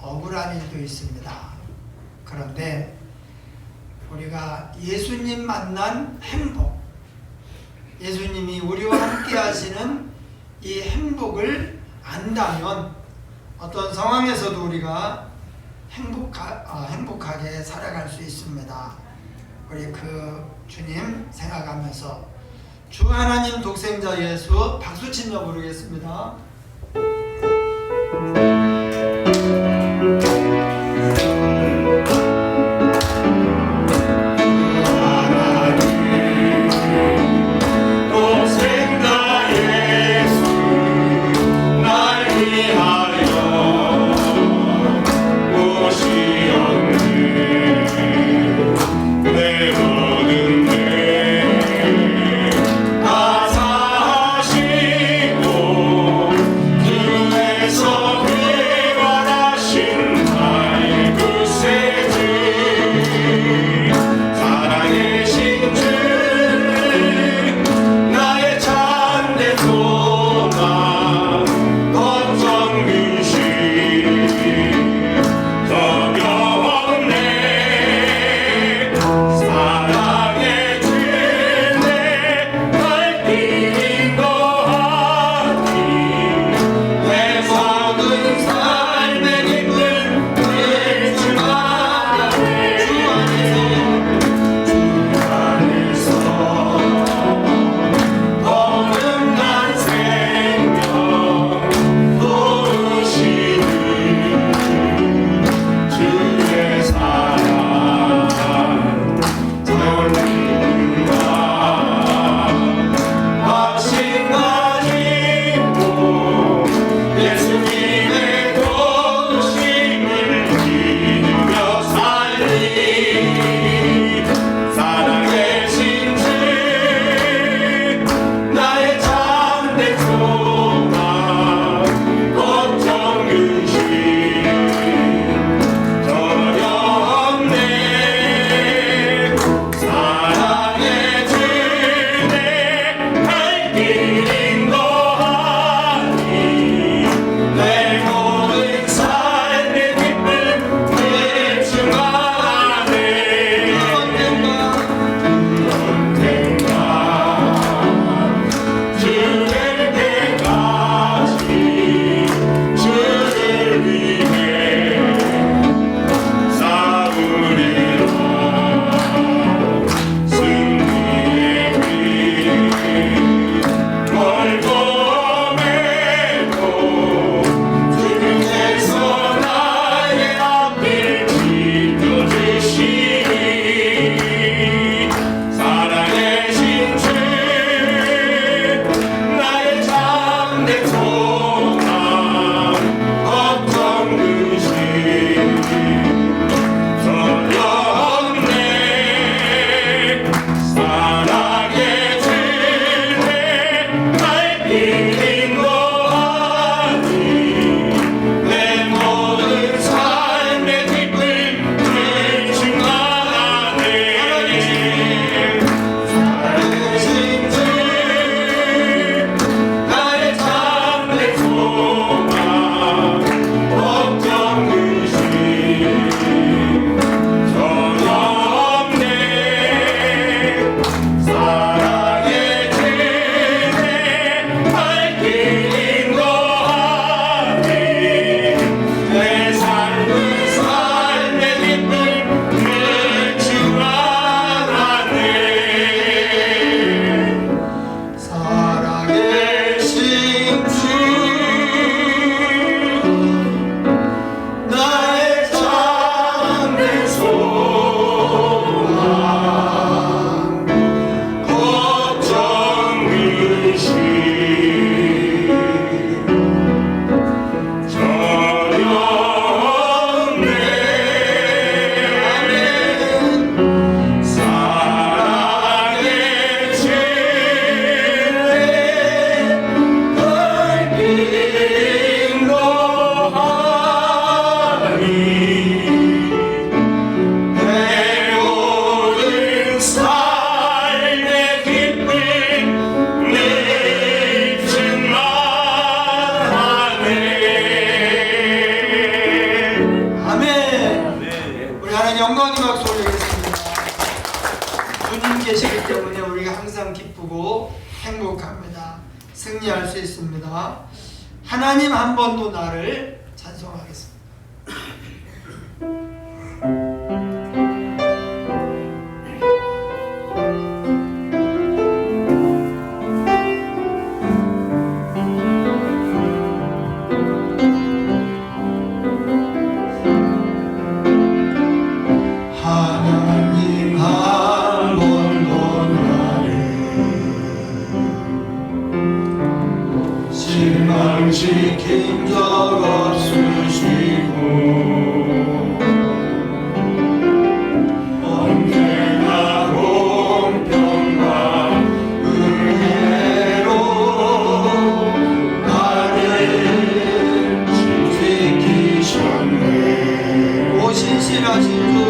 억울한 일도 있습니다. 그런데 우리가 예수님 만난 행복, 예수님이 우리와 함께 하시는 이 행복을 안다면 어떤 상황에서도 우리가 행복하게 살아갈 수 있습니다. 우리 그 주님 생각하면서 주 하나님 독생자 예수 박수치며 부르겠습니다. 다 사시고 영광의 박수 올리겠습니다. 주님 계시기 때문에 우리가 항상 기쁘고 행복합니다. 승리할 수 있습니다. 하나님 한 번도 나를 찬송하겠습니다. 하나님 한 번도 나를 실망시킨 적 없으시고 언제나 공평과 은혜로 나를 지키셨네. 오 신실하신 주,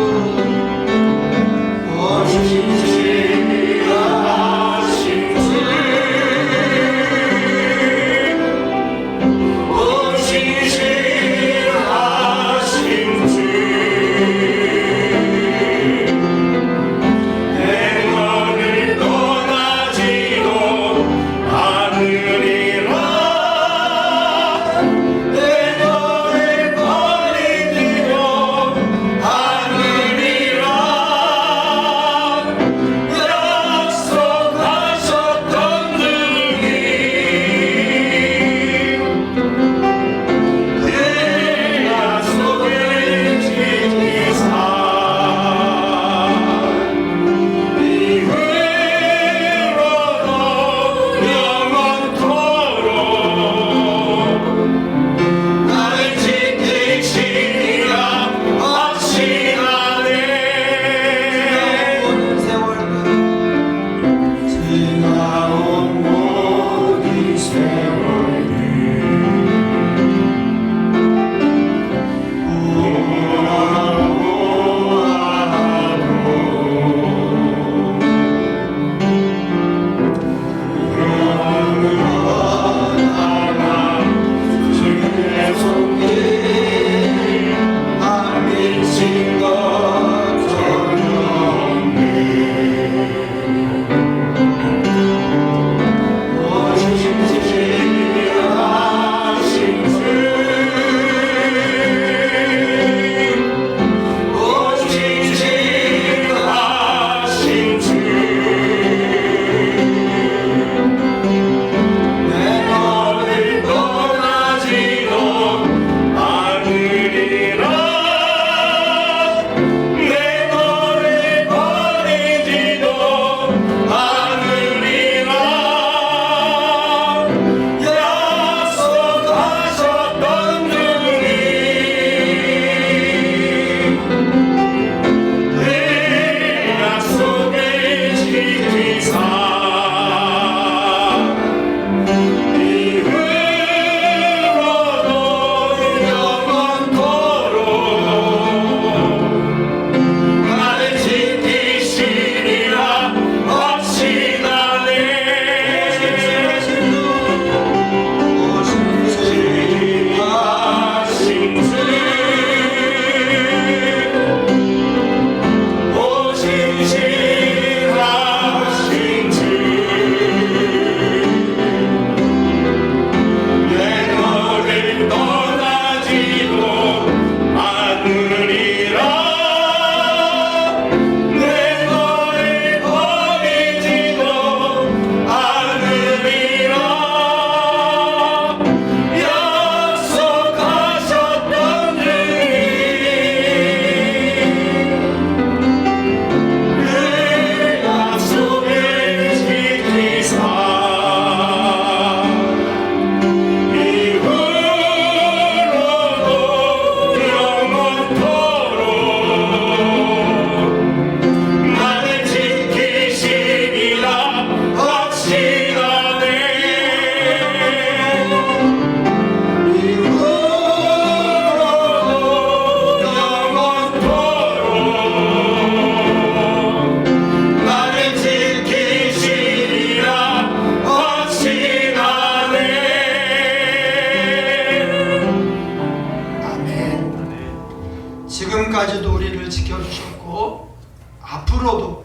지금까지도 우리를 지켜주셨고 앞으로도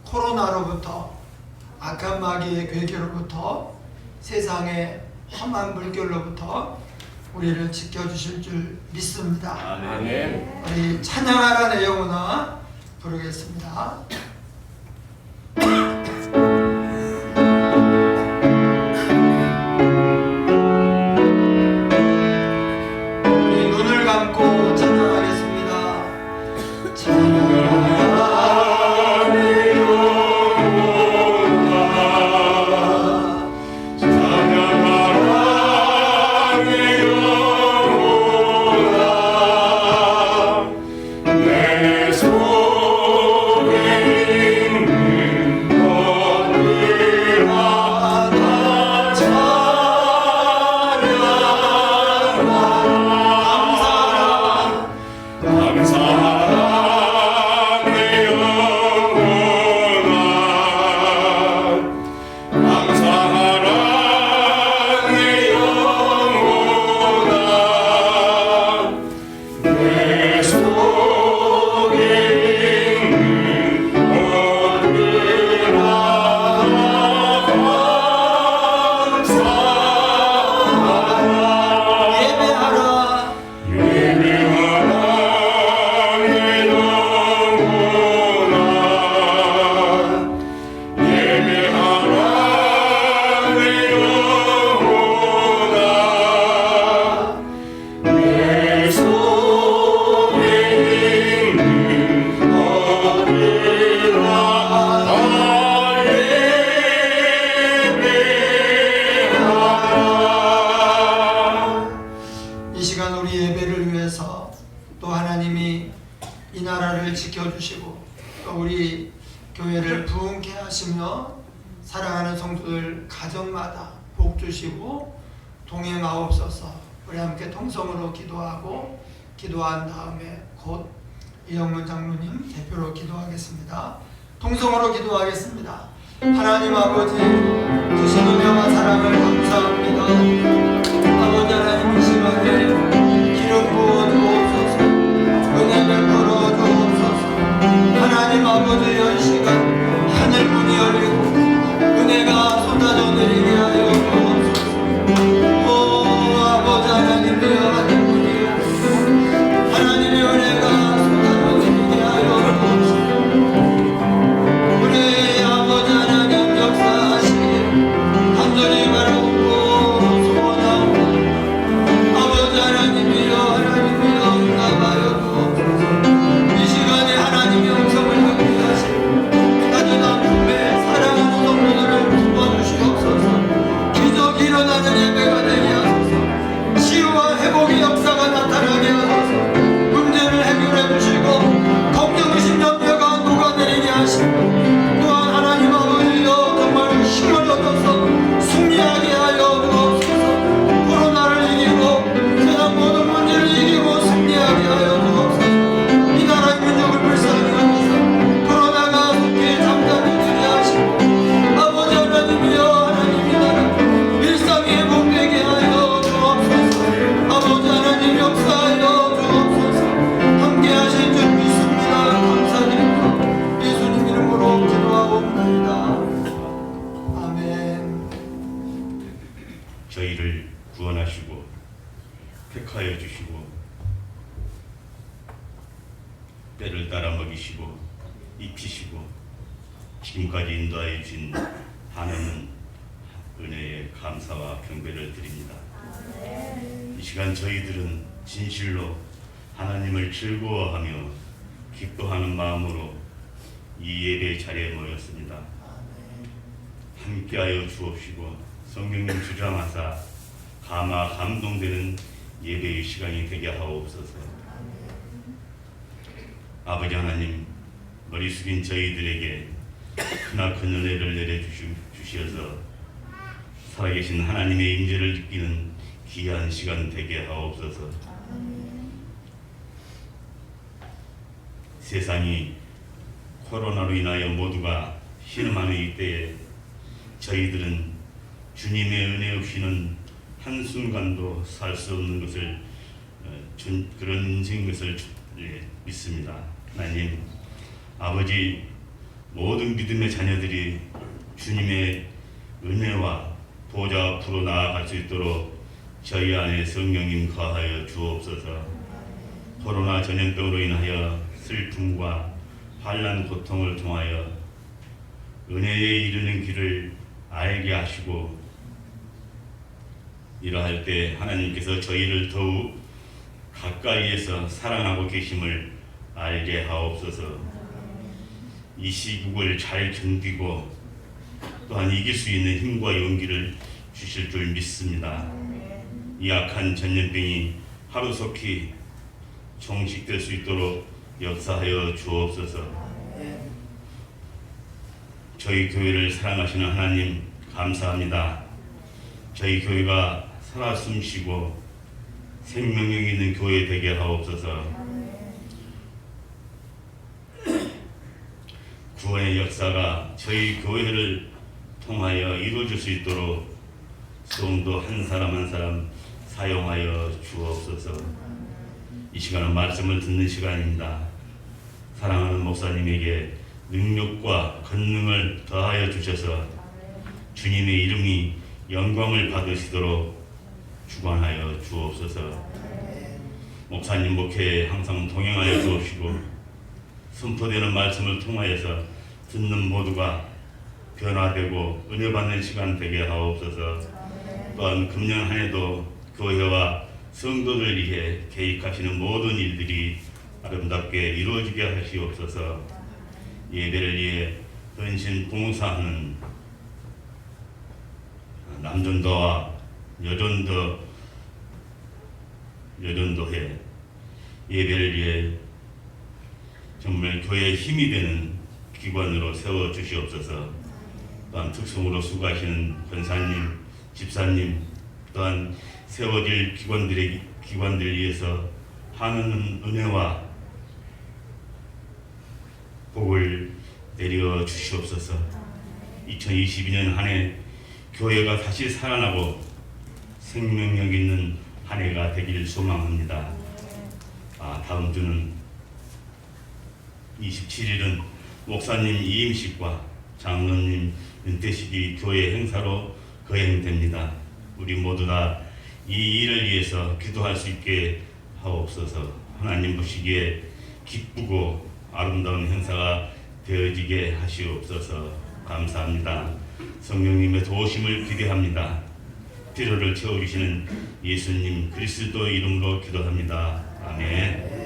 코로나로부터 악한 마귀의 괴계로부터 세상의 험한 물결로부터 우리를 지켜주실 줄 믿습니다. 아멘. 우리 찬양하라 내 영혼아 부르겠습니다. 우리 눈을 감고 찬양하겠습니다. 찬양하라 내 영혼아 찬양하라 내 영혼아 내 속에 있는 것들아 다 찬양하라 감사하라 내 영혼아 감사하라 내 영혼아 내 속에 있는 것들아 감사하라 예배하라 예배하라 내 영혼아 예배하라 내 영혼아 내 속에 있는 것들아 다 예배하라 이 시간 우리 예배를 위해서 또 하나님이 이 나라를 지켜주시고 또 우리 교회를 부흥케 하시며 사랑하는 성도들 가정마다 복 주시고 동행하옵소서. 우리 함께 통성으로 기도하고 기도한 다음에 곧 이영문 장로님 대표로 기도하겠습니다. 통성으로 기도하겠습니다. 하나님 아버지 주신 은혜와 사랑을 감사합니다. 아버지 하나님 이 시간에 기름 부어 주옵소서. 은혜 베풀어 주옵소서. 하나님 아버지 이 시간 하늘 문이 열리고 은혜가 쏟아져 내리게 하여 주옵소서. 오 아버지 하나님 되어 하늘 문이 열리고 하나님의 은혜가 쏟아져 내리게 하여 주옵소서. 우리 아버지 하나님 역사하시길 간절히 바라고 소원하옵나이다. 아버지 하나님이여 하나님이여 응답하여 주옵소서. 이 시간에 하나님의 음성을 듣게 하시고 따뜻한 품에 사랑하는 성도들을 도와주시옵소서. 기적이 일어나는 예배가 되게 하소서. 치유와 회복의 역사가 나타나게 하소서. 문제를 해결해 주시고 걱정의심 염려가 녹아내리게 하시고 또한 하나님 아버지여 정말 힘을 얻어서 승리하게 하여 주옵소서. 코로나를 이기고 세상 모든 문제를 이기고 승리하게 하여 주옵소서. 이 나라의 민족을 불쌍히 여기서 코로나가 속히 잠잠히 들게 하시고 아버지 하나님이여 하나님 이 나라 일상이 회복되게 하여 주옵소서. 아버지 하나님 역사하여 주옵소서. 함께 하실 줄 믿습니다. 감사드립니다. 예수님 이름으로 기도하옵나이다. 아멘. 저희를 구원하시고 택하여 주시고 때를 따라 먹이시고 입히시고 지금까지 인도하여 주신 하나님 은혜에 감사와 경배를 드립니다. 이 시간 저희들은 진실로 하나님을 즐거워하며 기뻐하는 마음으로 이 예배 자리에 모였습니다. 함께하여 주옵시고 성령님 주장하사 감화 감동되는 예배의 시간이 되게 하옵소서. 아버지 하나님, 머리 숙인 저희들에게 크나큰 은혜를 내려주셔서 살아계신 하나님의 임재를 느끼는 귀한 시간 되게 하옵소서. 세상이 코로나로 인하여 모두가 신음하는 이때에 저희들은 주님의 은혜 없이는 한순간도 살 수 없는 것을 그런 인생인 것을 믿습니다. 하나님 아버지, 모든 믿음의 자녀들이 주님의 은혜와 보좌 앞으로 나아갈 수 있도록 저희 안에 성령님 거하여 주옵소서. 코로나 전염병으로 인하여 슬픔과 환난 고통을 통하여 은혜에 이르는 길을 알게 하시고, 이러할 때 하나님께서 저희를 더욱 가까이에서 사랑하고 계심을 알게 하옵소서. 이 시국을 잘 견디고 또한 이길 수 있는 힘과 용기를 주실 줄 믿습니다. 이 악한 전염병이 하루속히 종식될 수 있도록 역사하여 주옵소서. 저희 교회를 사랑하시는 하나님 감사합니다. 저희 교회가 살아 숨쉬고 생명력 있는 교회 되게 하옵소서. 구원의 역사가 저희 교회를 통하여 이루어질 수 있도록 성도 한 사람 한 사람 사용하여 주옵소서. 이 시간은 말씀을 듣는 시간입니다. 사랑하는 목사님에게 능력과 권능을 더하여 주셔서 주님의 이름이 영광을 받으시도록 주관하여 주옵소서. 목사님 목회에 항상 동행하여 주옵시고, 선포되는 말씀을 통하여서 듣는 모두가 변화되고 은혜받는 시간 되게 하옵소서. 또한 금년 한 해도 교회와 성도들 위해 계획하시는 모든 일들이 아름답게 이루어지게 하시옵소서. 예배를 위해 헌신 봉사하는 남전도와 여전도회 예배를 위해 정말 교회의 힘이 되는 기관으로 세워 주시옵소서. 또한 특성으로 수고하시는 권사님, 집사님, 또한 세워질 기관들 위해서 하는 은혜와 복을 내려 주시옵소서. 2022년 한 해 교회가 다시 살아나고 생명력 있는 한 해가 되길 소망합니다. 다음 주는 27일은 목사님 이임식과 장로님 은퇴식이 교회 행사로 거행됩니다. 우리 모두 다 이 일을 위해서 기도할 수 있게 하옵소서. 하나님 보시기에 기쁘고 아름다운 행사가 되어지게 하시옵소서. 감사합니다. 성령님의 도우심을 기대합니다. 필요를 채워주시는 예수님 그리스도 이름으로 기도합니다. 아멘.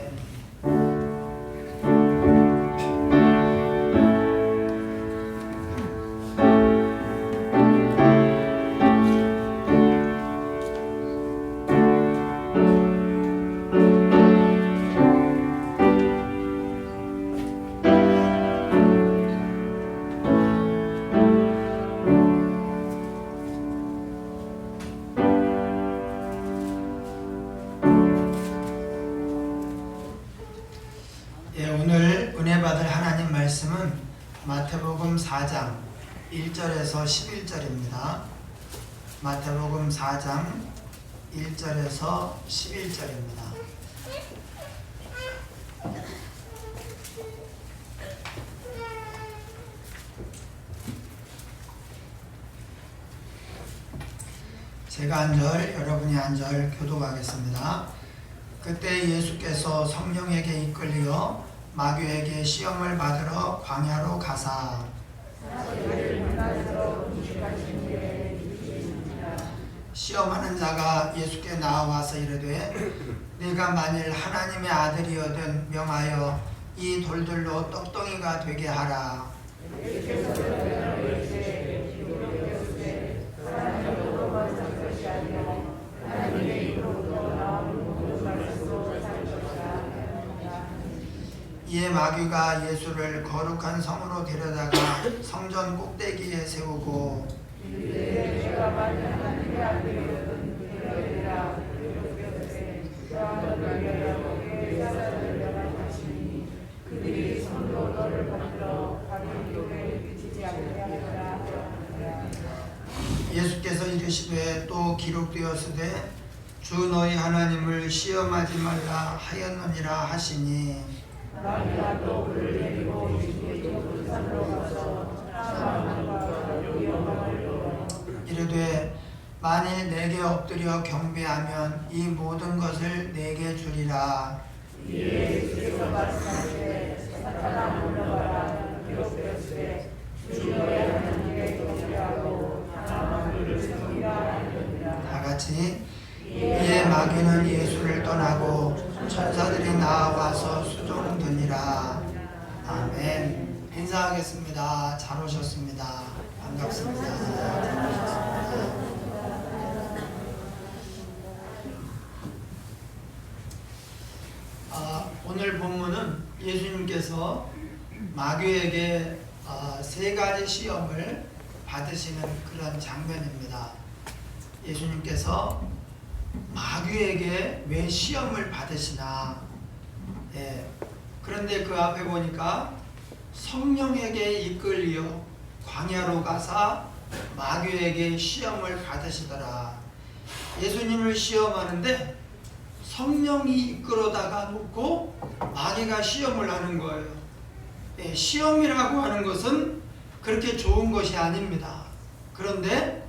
오늘 은혜 받을 하나님 말씀은 마태복음 4장 1절에서 11절입니다. 마태복음 4장 1절에서 11절입니다. 제가 한 절, 여러분이 한 절 교독하겠습니다. 그때 예수께서 성령에게 이끌려 마귀에게 시험을 받으러 광야로 가사 시험하는 자가 예수께 나와서 이르되 네가 만일 하나님의 아들이거든 명하여 이 돌들로 떡덩이가 되게 하라. 이에 마귀가 예수를 거룩한 성으로 데려다가 성전 꼭대기에 세우고 예수께서 이르시되 또 기록되었으되 주 너희 하나님을 시험하지 말라 하였느니라 하시니 이르되 만일 내게 엎드려 경배하면 이 모든 것을 내게 주리라. 다 같이 이에 마귀는 예수를 떠나고 천사들이 나와서 수종드니라. 아멘. 인사하겠습니다. 잘 오셨습니다. 반갑습니다. 오늘 본문은 예수님께서 마귀에게 세 가지 시험을 받으시는 그런 장면입니다. 예수님께서 마귀에게 왜 시험을 받으시나? 그런데 그 앞에 보니까 성령에게 이끌려 광야로 가사 마귀에게 시험을 받으시더라. 예수님을 시험하는데 성령이 이끌어다가 놓고 마귀가 시험을 하는 거예요. 시험이라고 하는 것은 그렇게 좋은 것이 아닙니다. 그런데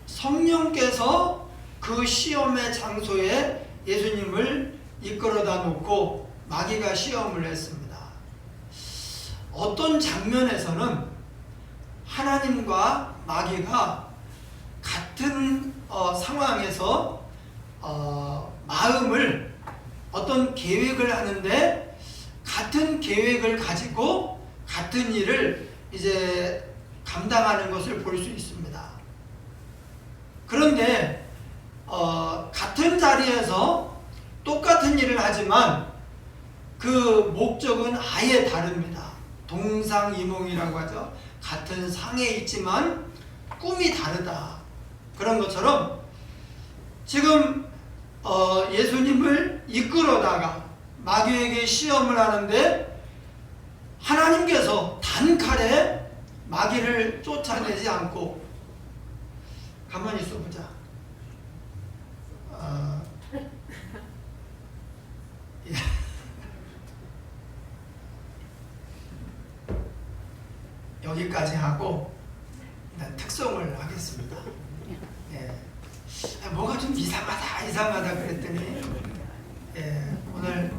성령께서 그 시험의 장소에 예수님을 이끌어다 놓고 마귀가 시험을 했습니다. 어떤 장면에서는 하나님과 마귀가 같은 상황에서 마음을 어떤 계획을 하는데 같은 계획을 가지고 같은 일을 이제 감당하는 것을 볼 수 있습니다. 그런데 같은 자리에서 똑같은 일을 하지만 그 목적은 아예 다릅니다. 동상이몽이라고 하죠. 같은 상에 있지만 꿈이 다르다. 그런 것처럼 지금 예수님을 이끌어다가 마귀에게 시험을 하는데 하나님께서 단칼에 마귀를 쫓아내지 않고 가만히 있어보자. 여기까지 하고 일단 특송을 하겠습니다. 뭐가 좀 이상하다 그랬더니 오늘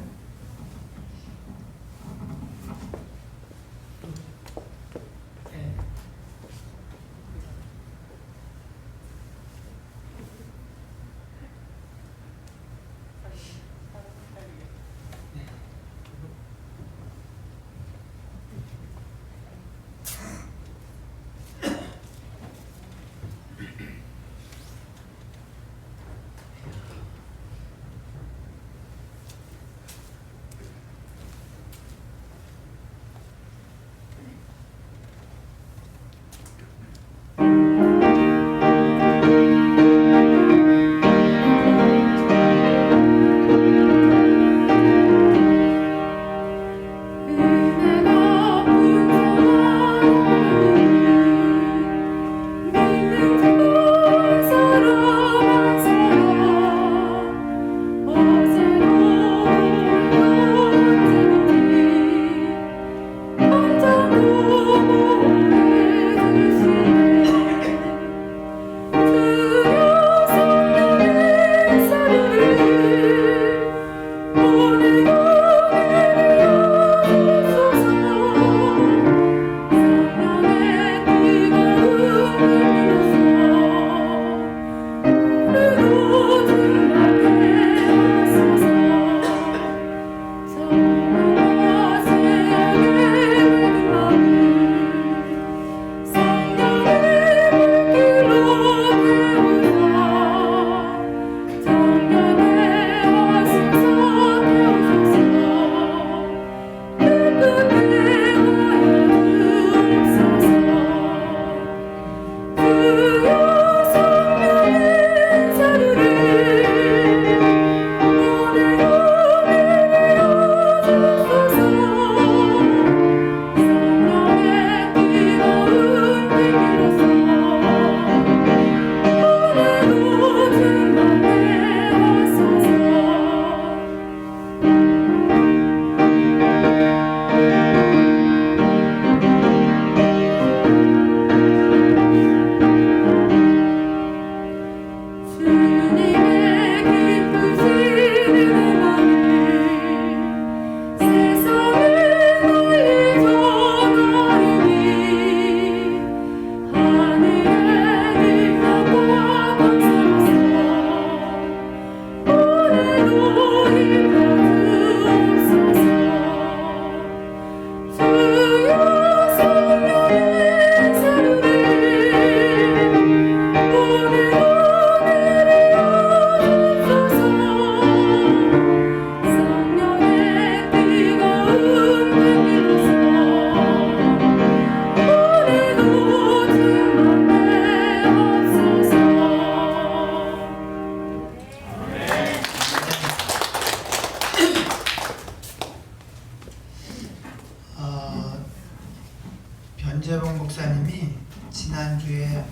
전재봉 목사님이 지난주에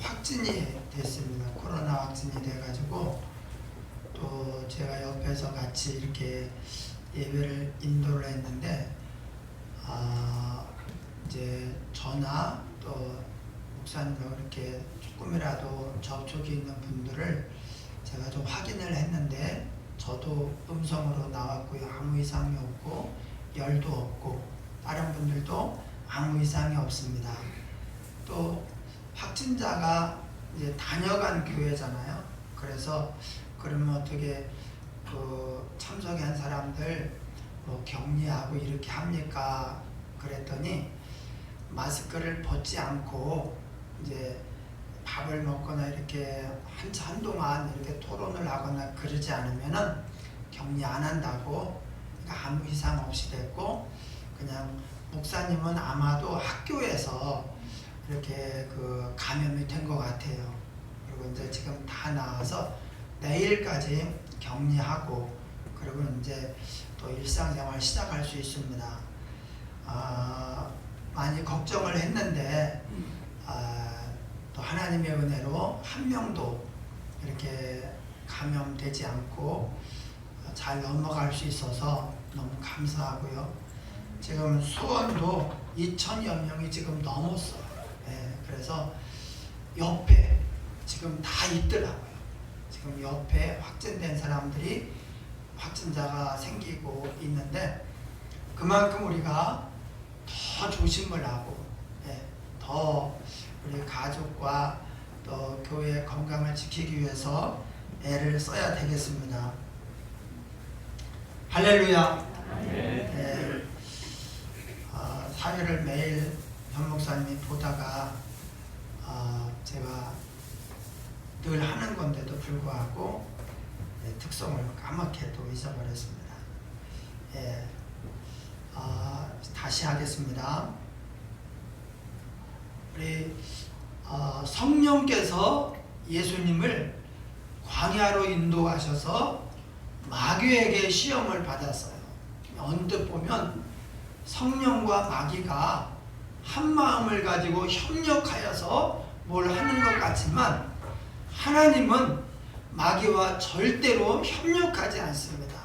확진이 됐습니다. 코로나 확진이 돼가지고 또 제가 옆에서 같이 이렇게 예배를 인도를 했는데 이제 저나 또 목사님과 이렇게 조금이라도 접촉이 있는 분들을 제가 좀 확인을 했는데 저도 음성으로 나왔고요. 아무 이상이 없고 열도 없고 다른 분들도 아무 이상이 없습니다. 또 확진자가 이제 다녀간 교회잖아요. 그래서 그러면 어떻게 그 참석한 사람들 뭐 격리하고 이렇게 합니까? 그랬더니 마스크를 벗지 않고 이제 밥을 먹거나 이렇게 한동안 이렇게 토론을 하거나 그러지 않으면은 격리 안 한다고, 그러니까 아무 이상 없이 됐고, 그냥 목사님은 아마도 학교에서 이렇게 그 감염이 된 것 같아요. 그리고 이제 지금 다 나와서 내일까지 격리하고 그리고 이제 또 일상생활 시작할 수 있습니다. 많이 걱정을 했는데 또 하나님의 은혜로 한 명도 이렇게 감염되지 않고 잘 넘어갈 수 있어서 너무 감사하고요. 지금 수원도 2,000여 명이 지금 넘었어요. 그래서 옆에 지금 다 있더라고요. 지금 옆에 확진된 사람들이 확진자가 생기고 있는데 그만큼 우리가 더 조심을 하고 더 우리 가족과 또 교회의 건강을 지키기 위해서 애를 써야 되겠습니다. 할렐루야. 사회를 매일 현 목사님이 보다가 제가 늘 하는 건데도 불구하고 특성을 까맣게 또 잊어버렸습니다. 다시 하겠습니다. 우리 성령께서 예수님을 광야로 인도하셔서 마귀에게 시험을 받았어요. 언뜻 보면 성령과 마귀가 한 마음을 가지고 협력하여서 뭘 하는 것 같지만 하나님은 마귀와 절대로 협력하지 않습니다.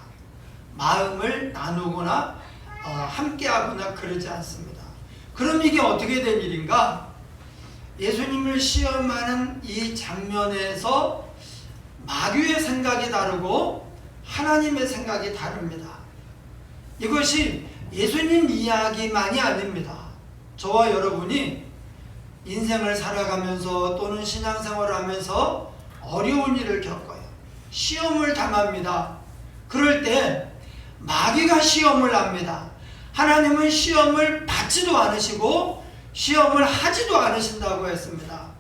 마음을 나누거나 함께하거나 그러지 않습니다. 그럼 이게 어떻게 된 일인가? 예수님을 시험하는 이 장면에서 마귀의 생각이 다르고 하나님의 생각이 다릅니다. 이것이 예수님 이야기만이 아닙니다. 저와 여러분이 인생을 살아가면서 또는 신앙생활을 하면서 어려운 일을 겪어요. 시험을 당합니다. 그럴 때 마귀가 시험을 합니다. 하나님은 시험을 받지도 않으시고 시험을 하지도 않으신다고 했습니다.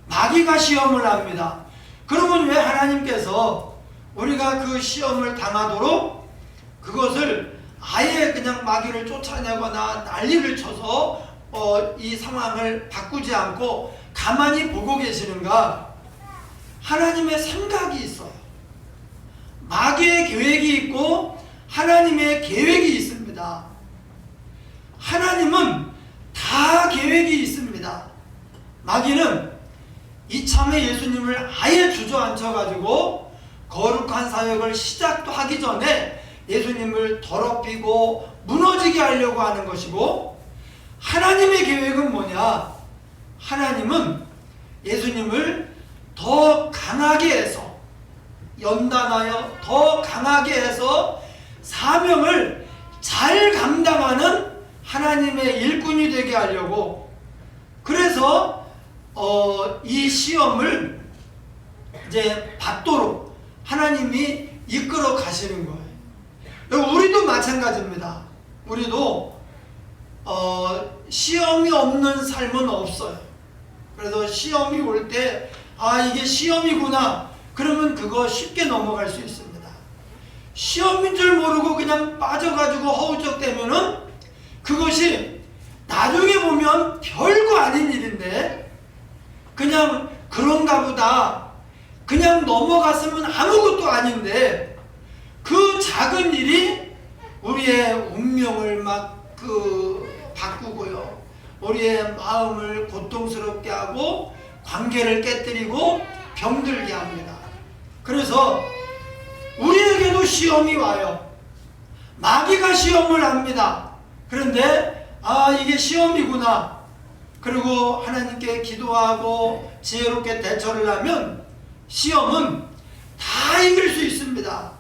마귀가 시험을 합니다. 그러면 왜 하나님께서 우리가 그 시험을 당하도록 그것을 아예 그냥 마귀를 쫓아내거나 난리를 쳐서 이 상황을 바꾸지 않고 가만히 보고 계시는가? 하나님의 생각이 있어요. 마귀의 계획이 있고 하나님의 계획이 있습니다. 하나님은 다 계획이 있습니다. 마귀는 이참에 예수님을 아예 주저앉혀가지고 거룩한 사역을 시작도 하기 전에 예수님을 더럽히고 무너지게 하려고 하는 것이고, 하나님의 계획은 뭐냐? 하나님은 예수님을 더 강하게 해서, 연단하여 더 강하게 해서 사명을 잘 감당하는 하나님의 일꾼이 되게 하려고, 그래서 이 시험을 이제 받도록 하나님이 이끌어 가시는 거예요. 우리도 마찬가지입니다. 우리도 시험이 없는 삶은 없어요. 그래서 시험이 올 때 이게 시험이구나 그러면 그거 쉽게 넘어갈 수 있습니다. 시험인 줄 모르고 그냥 빠져가지고 허우적대면은 그것이 나중에 보면 별거 아닌 일인데 그냥 그런가 보다 그냥 넘어갔으면 아무것도 아닌데 그 작은 일이 우리의 운명을 막 바꾸고요. 우리의 마음을 고통스럽게 하고 관계를 깨뜨리고 병들게 합니다. 그래서 우리에게도 시험이 와요. 마귀가 시험을 합니다. 그런데 이게 시험이구나. 그리고 하나님께 기도하고 지혜롭게 대처를 하면 시험은 다 이길 수 있습니다.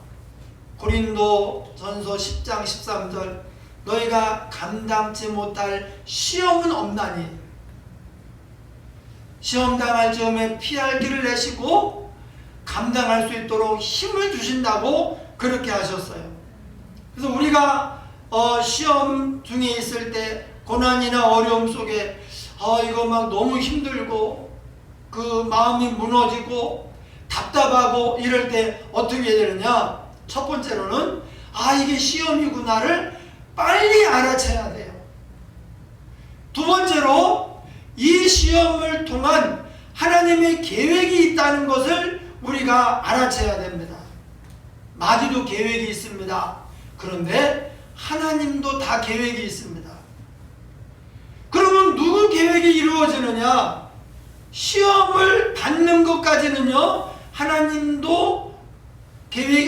고린도전서 10장 13절 너희가 감당치 못할 시험은 없나니 시험 당할 즈음에 피할 길을 내시고 감당할 수 있도록 힘을 주신다고 그렇게 하셨어요. 그래서 우리가 시험 중에 있을 때 고난이나 어려움 속에 이거 막 너무 힘들고 그 마음이 무너지고 답답하고 이럴 때 어떻게 해야 되느냐? 첫 번째로는 이게 시험이구나를 빨리 알아채야 돼요. 두 번째로 이 시험을 통한 하나님의 계획이 있다는 것을 우리가 알아채야 됩니다. 마귀도 계획이 있습니다. 그런데 하나님도 다 계획이 있습니다. 그러면 누구 계획이 이루어지느냐? 시험을 받는 것까지는요, 하나님도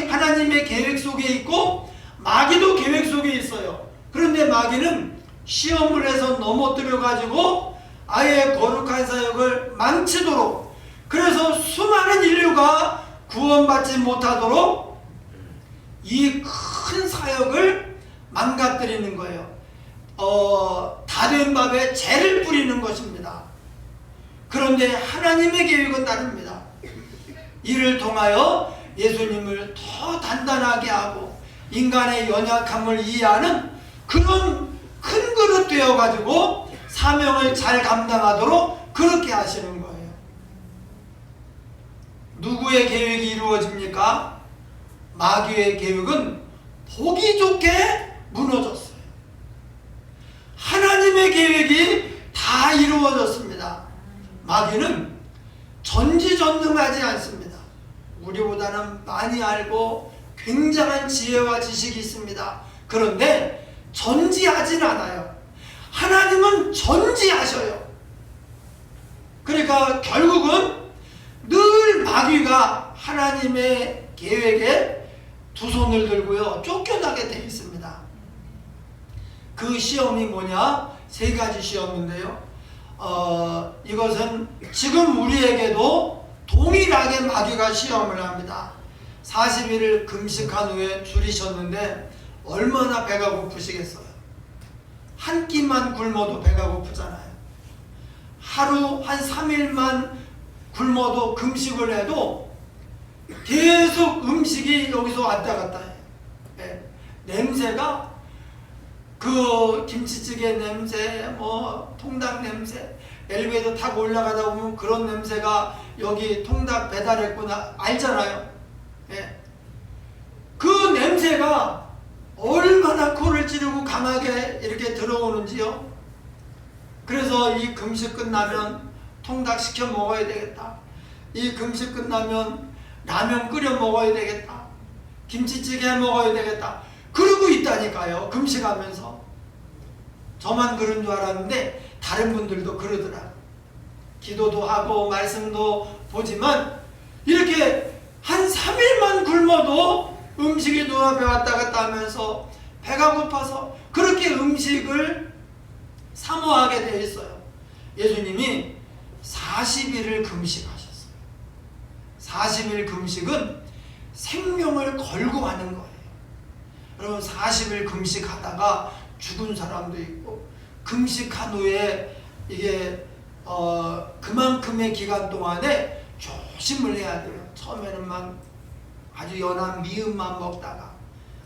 하나님의 계획 속에 있고 마귀도 계획 속에 있어요. 그런데 마귀는 시험을 해서 넘어뜨려 가지고 아예 거룩한 사역을 망치도록, 그래서 수많은 인류가 구원받지 못하도록 이 큰 사역을 망가뜨리는 거예요. 다 된 밥에 재를 뿌리는 것입니다. 그런데 하나님의 계획은 다릅니다. 이를 통하여 예수님을 더 단단하게 하고 인간의 연약함을 이해하는 그런 큰 그릇 되어가지고 사명을 잘 감당하도록 그렇게 하시는 거예요. 누구의 계획이 이루어집니까? 마귀의 계획은 보기 좋게 무너졌어요. 하나님의 계획이 다 이루어졌습니다. 마귀는 전지전능하지 않습니다. 우리보다는 많이 알고 굉장한 지혜와 지식이 있습니다. 그런데 전지하진 않아요. 하나님은 전지하셔요. 그러니까 결국은 늘 마귀가 하나님의 계획에 두 손을 들고요, 쫓겨나게 되어 있습니다. 그 시험이 뭐냐? 세 가지 시험인데요. 이것은 지금 우리에게도 동일하게 마귀가 시험을 합니다. 40일을 금식한 후에 줄이셨는데 얼마나 배가 고프시겠어요? 한 끼만 굶어도 배가 고프잖아요. 하루 한 3일만 굶어도 금식을 해도 계속 음식이 여기서 왔다 갔다 해요. 네. 냄새가 그 김치찌개 냄새, 뭐 통닭 냄새, 엘리베이터 타고 올라가다 보면 그런 냄새가 여기 통닭 배달했구나 알잖아요. 네. 그 냄새가 얼마나 코를 찌르고 강하게 이렇게 들어오는지요. 그래서 이 금식 끝나면 통닭 시켜 먹어야 되겠다. 이 금식 끝나면 라면 끓여 먹어야 되겠다. 김치찌개 해 먹어야 되겠다. 그러고 있다니까요. 금식하면서. 저만 그런 줄 알았는데 다른 분들도 그러더라. 기도도 하고 말씀도 보지만 이렇게 한 3일만 굶어도 음식이 눈앞에 왔다 갔다 하면서 배가 고파서 그렇게 음식을 사모하게 되어 있어요. 예수님이 40일을 금식하셨어요. 40일 금식은 생명을 걸고 하는 거예요. 여러분 40일 금식하다가 죽은 사람도 있고, 금식한 후에 이게 그만큼의 기간 동안에 조심을 해야 돼요. 처음에는 막 아주 연한 미음만 먹다가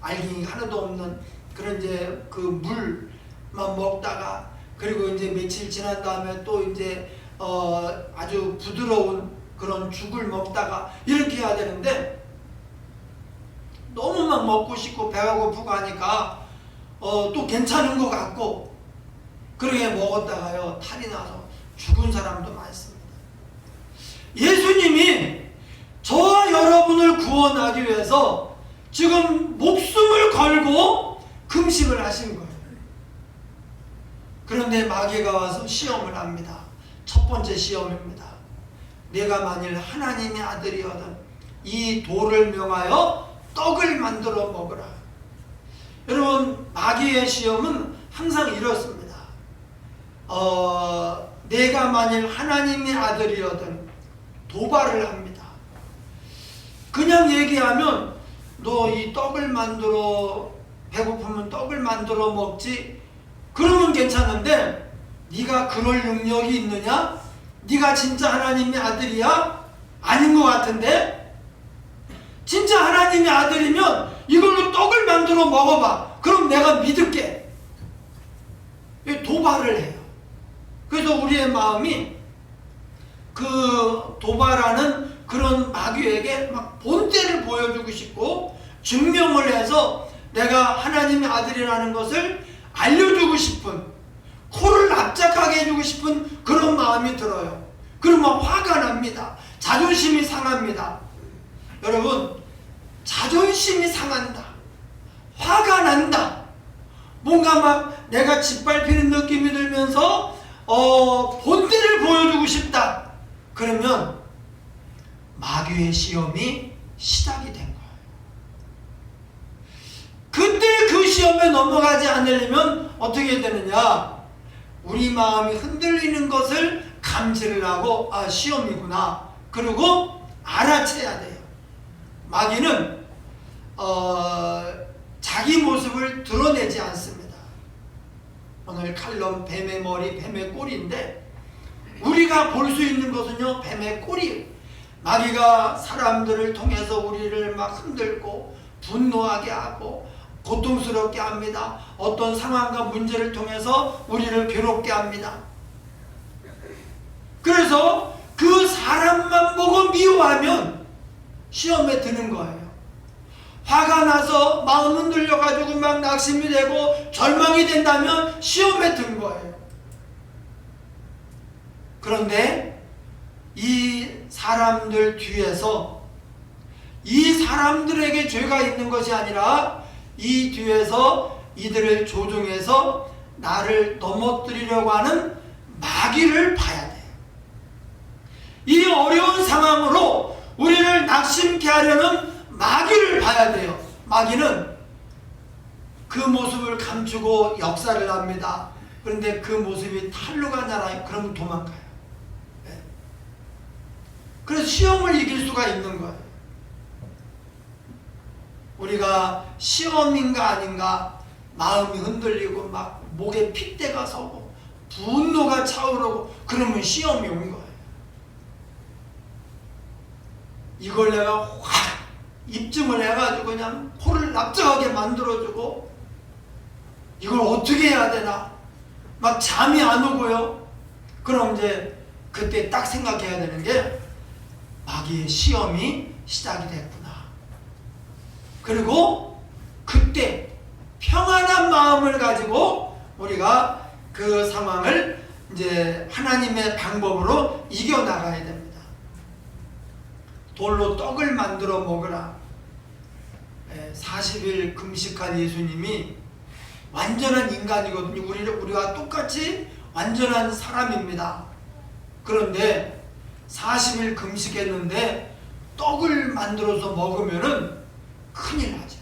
알갱이 하나도 없는 그런 이제 그 물만 먹다가, 그리고 이제 며칠 지난 다음에 또 이제 아주 부드러운 그런 죽을 먹다가 이렇게 해야 되는데, 너무 막 먹고 싶고 배가 고프고 하니까 또 괜찮은 것 같고 그렇게 먹었다가요 탈이 나서 죽은 사람도 많습니다. 예수님이 저와 여러분을 구원하기 위해서 지금 목숨을 걸고 금식을 하신 거예요. 그런데 마귀가 와서 시험을 합니다. 첫 번째 시험입니다. 내가 만일 하나님의 아들이거든 이 돌을 명하여 떡을 만들어 먹으라. 여러분, 마귀의 시험은 항상 이렇습니다. 내가 만일 하나님의 아들이거든 도발을 합니다. 그냥 얘기하면 너 이 떡을 만들어, 배고프면 떡을 만들어 먹지, 그러면 괜찮은데 네가 그럴 능력이 있느냐? 네가 진짜 하나님의 아들이야? 아닌 것 같은데? 진짜 하나님의 아들이면 이걸로 떡을 만들어 먹어봐. 그럼 내가 믿을게. 도발을 해요. 그래서 우리의 마음이 그 도발하는 그런 마귀에게 막 본때를 보여주고 싶고 증명을 해서 내가 하나님의 아들이라는 것을 알려주고 싶은, 코를 납작하게 해주고 싶은 그런 마음이 들어요. 그러면 화가 납니다. 자존심이 상합니다. 여러분, 자존심이 상한다, 화가 난다, 뭔가 막 내가 짓밟히는 느낌이 들면서 본때를 보여주고 싶다. 그러면 마귀의 시험이 시작이 된 거예요. 그때 그 시험에 넘어가지 않으려면 어떻게 되느냐? 우리 마음이 흔들리는 것을 감지를 하고 시험이구나. 그리고 알아채야 돼요. 마귀는 자기 모습을 드러내지 않습니다. 오늘 칼럼 뱀의 머리, 뱀의 꼬리인데 우리가 볼 수 있는 것은요, 뱀의 꼬리. 마귀가 사람들을 통해서 우리를 막 흔들고 분노하게 하고 고통스럽게 합니다. 어떤 상황과 문제를 통해서 우리를 괴롭게 합니다. 그래서 그 사람만 보고 미워하면 시험에 드는 거예요. 화가 나서 마음 흔들려가지고 막 낙심이 되고 절망이 된다면 시험에 든 거예요. 그런데 이 사람들 뒤에서 이 사람들에게 죄가 있는 것이 아니라 이 뒤에서 이들을 조종해서 나를 넘어뜨리려고 하는 마귀를 봐야 돼요. 이 어려운 상황으로 우리를 낙심케 하려는 마귀를 봐야 돼요. 마귀는 그 모습을 감추고 역사를 합니다. 그런데 그 모습이 탄로가 나라요. 그러면 도망가요. 네. 그래서 시험을 이길 수가 있는 거예요. 우리가 시험인가 아닌가 마음이 흔들리고 막 목에 핏대가 서고 분노가 차오르고 그러면 시험이 온 거예요. 이걸 내가 확 입증을 해가지고 그냥 코를 납작하게 만들어주고 이걸 어떻게 해야 되나 막 잠이 안 오고요. 그럼 이제 그때 딱 생각해야 되는 게 마귀의 시험이 시작이 됐구나. 그리고 그때 평안한 마음을 가지고 우리가 그 상황을 이제 하나님의 방법으로 이겨나가야 됩니다. 돌로 떡을 만들어 먹으라. 40일 금식한 예수님이 완전한 인간이거든요. 우리와 똑같이 완전한 사람입니다. 그런데 40일 금식했는데 떡을 만들어서 먹으면은 큰일 나죠.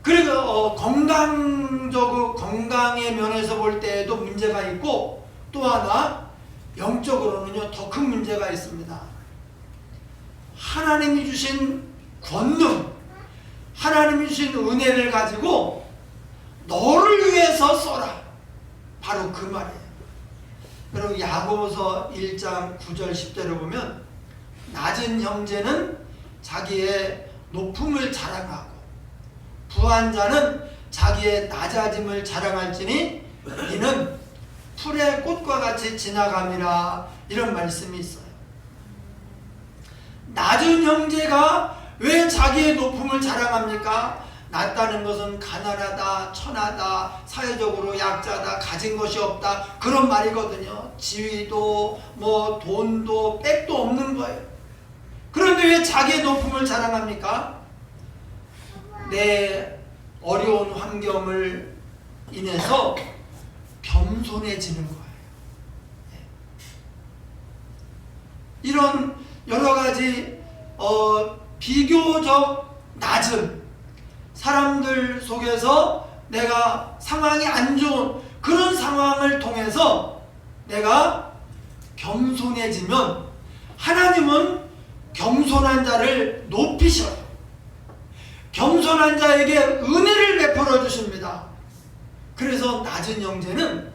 그리고 건강의 면에서 볼 때에도 문제가 있고 또 하나 영적으로는요 더 큰 문제가 있습니다. 하나님이 주신 권능, 하나님이 주신 은혜를 가지고 너를 위해서 써라. 바로 그 말이에요. 여러분 야고보서 1장 9절 10절을 보면 낮은 형제는 자기의 높음을 자랑하고 부한 자는 자기의 낮아짐을 자랑할지니 이는 풀의 꽃과 같이 지나감이라. 이런 말씀이 있어요. 낮은 형제가 왜 자기의 높음을 자랑합니까? 낮다는 것은 가난하다, 천하다, 사회적으로 약자다, 가진 것이 없다, 그런 말이거든요. 지위도 뭐 돈도 백도 없는 거예요. 그런데 왜 자기의 높음을 자랑합니까? 내 어려운 환경을 인해서 겸손해지는 거예요. 이런 여러 가지 비교적 낮은 사람들 속에서 내가 상황이 안 좋은 그런 상황을 통해서 내가 겸손해지면 하나님은 겸손한 자를 높이셔요. 겸손한 자에게 은혜를 베풀어 주십니다. 그래서 낮은 형제는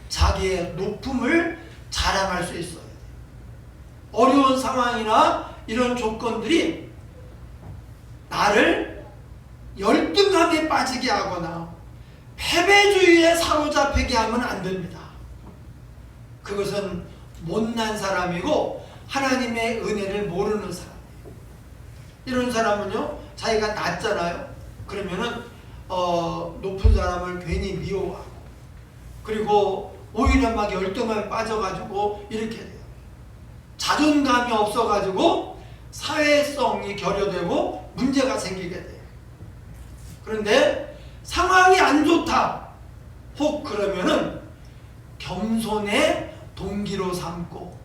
자기의 높음을 자랑할 수 있어요. 어려운 상황이나 이런 조건들이 나를 열등감에 빠지게 하거나 패배주의에 사로잡히게 하면 안 됩니다. 그것은 못난 사람이고 하나님의 은혜를 모르는 사람이에요. 이런 사람은요, 자기가 낮잖아요. 그러면은 높은 사람을 괜히 미워하고, 그리고 오히려 막 열등감에 빠져가지고 이렇게 돼요. 자존감이 없어가지고 사회성이 결여되고 문제가 생기게 돼요. 그런데 상황이 안 좋다 혹 그러면은 겸손의 동기로 삼고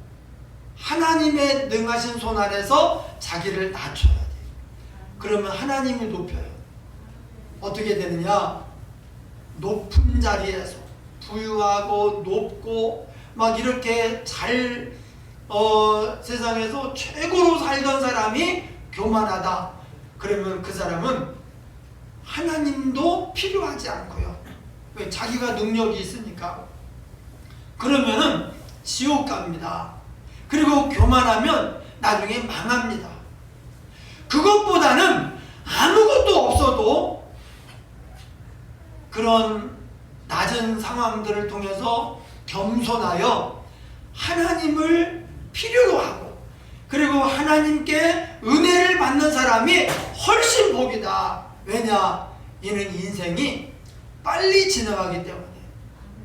하나님의 능하신 손 아래서 자기를 낮춰야 돼요. 그러면 하나님이 높여요. 어떻게 되느냐? 높은 자리에서 부유하고 높고 막 이렇게 잘 세상에서 최고로 살던 사람이 교만하다. 그러면 그 사람은 하나님도 필요하지 않고요. 왜? 자기가 능력이 있으니까. 그러면은 지옥 갑니다. 그리고 교만하면 나중에 망합니다. 그것보다는 아무것도 없어도 그런 낮은 상황들을 통해서 겸손하여 하나님을 필요로 하고, 그리고 하나님께 은혜를 받는 사람이 훨씬 복이다. 왜냐? 이는 인생이 빨리 지나가기 때문에.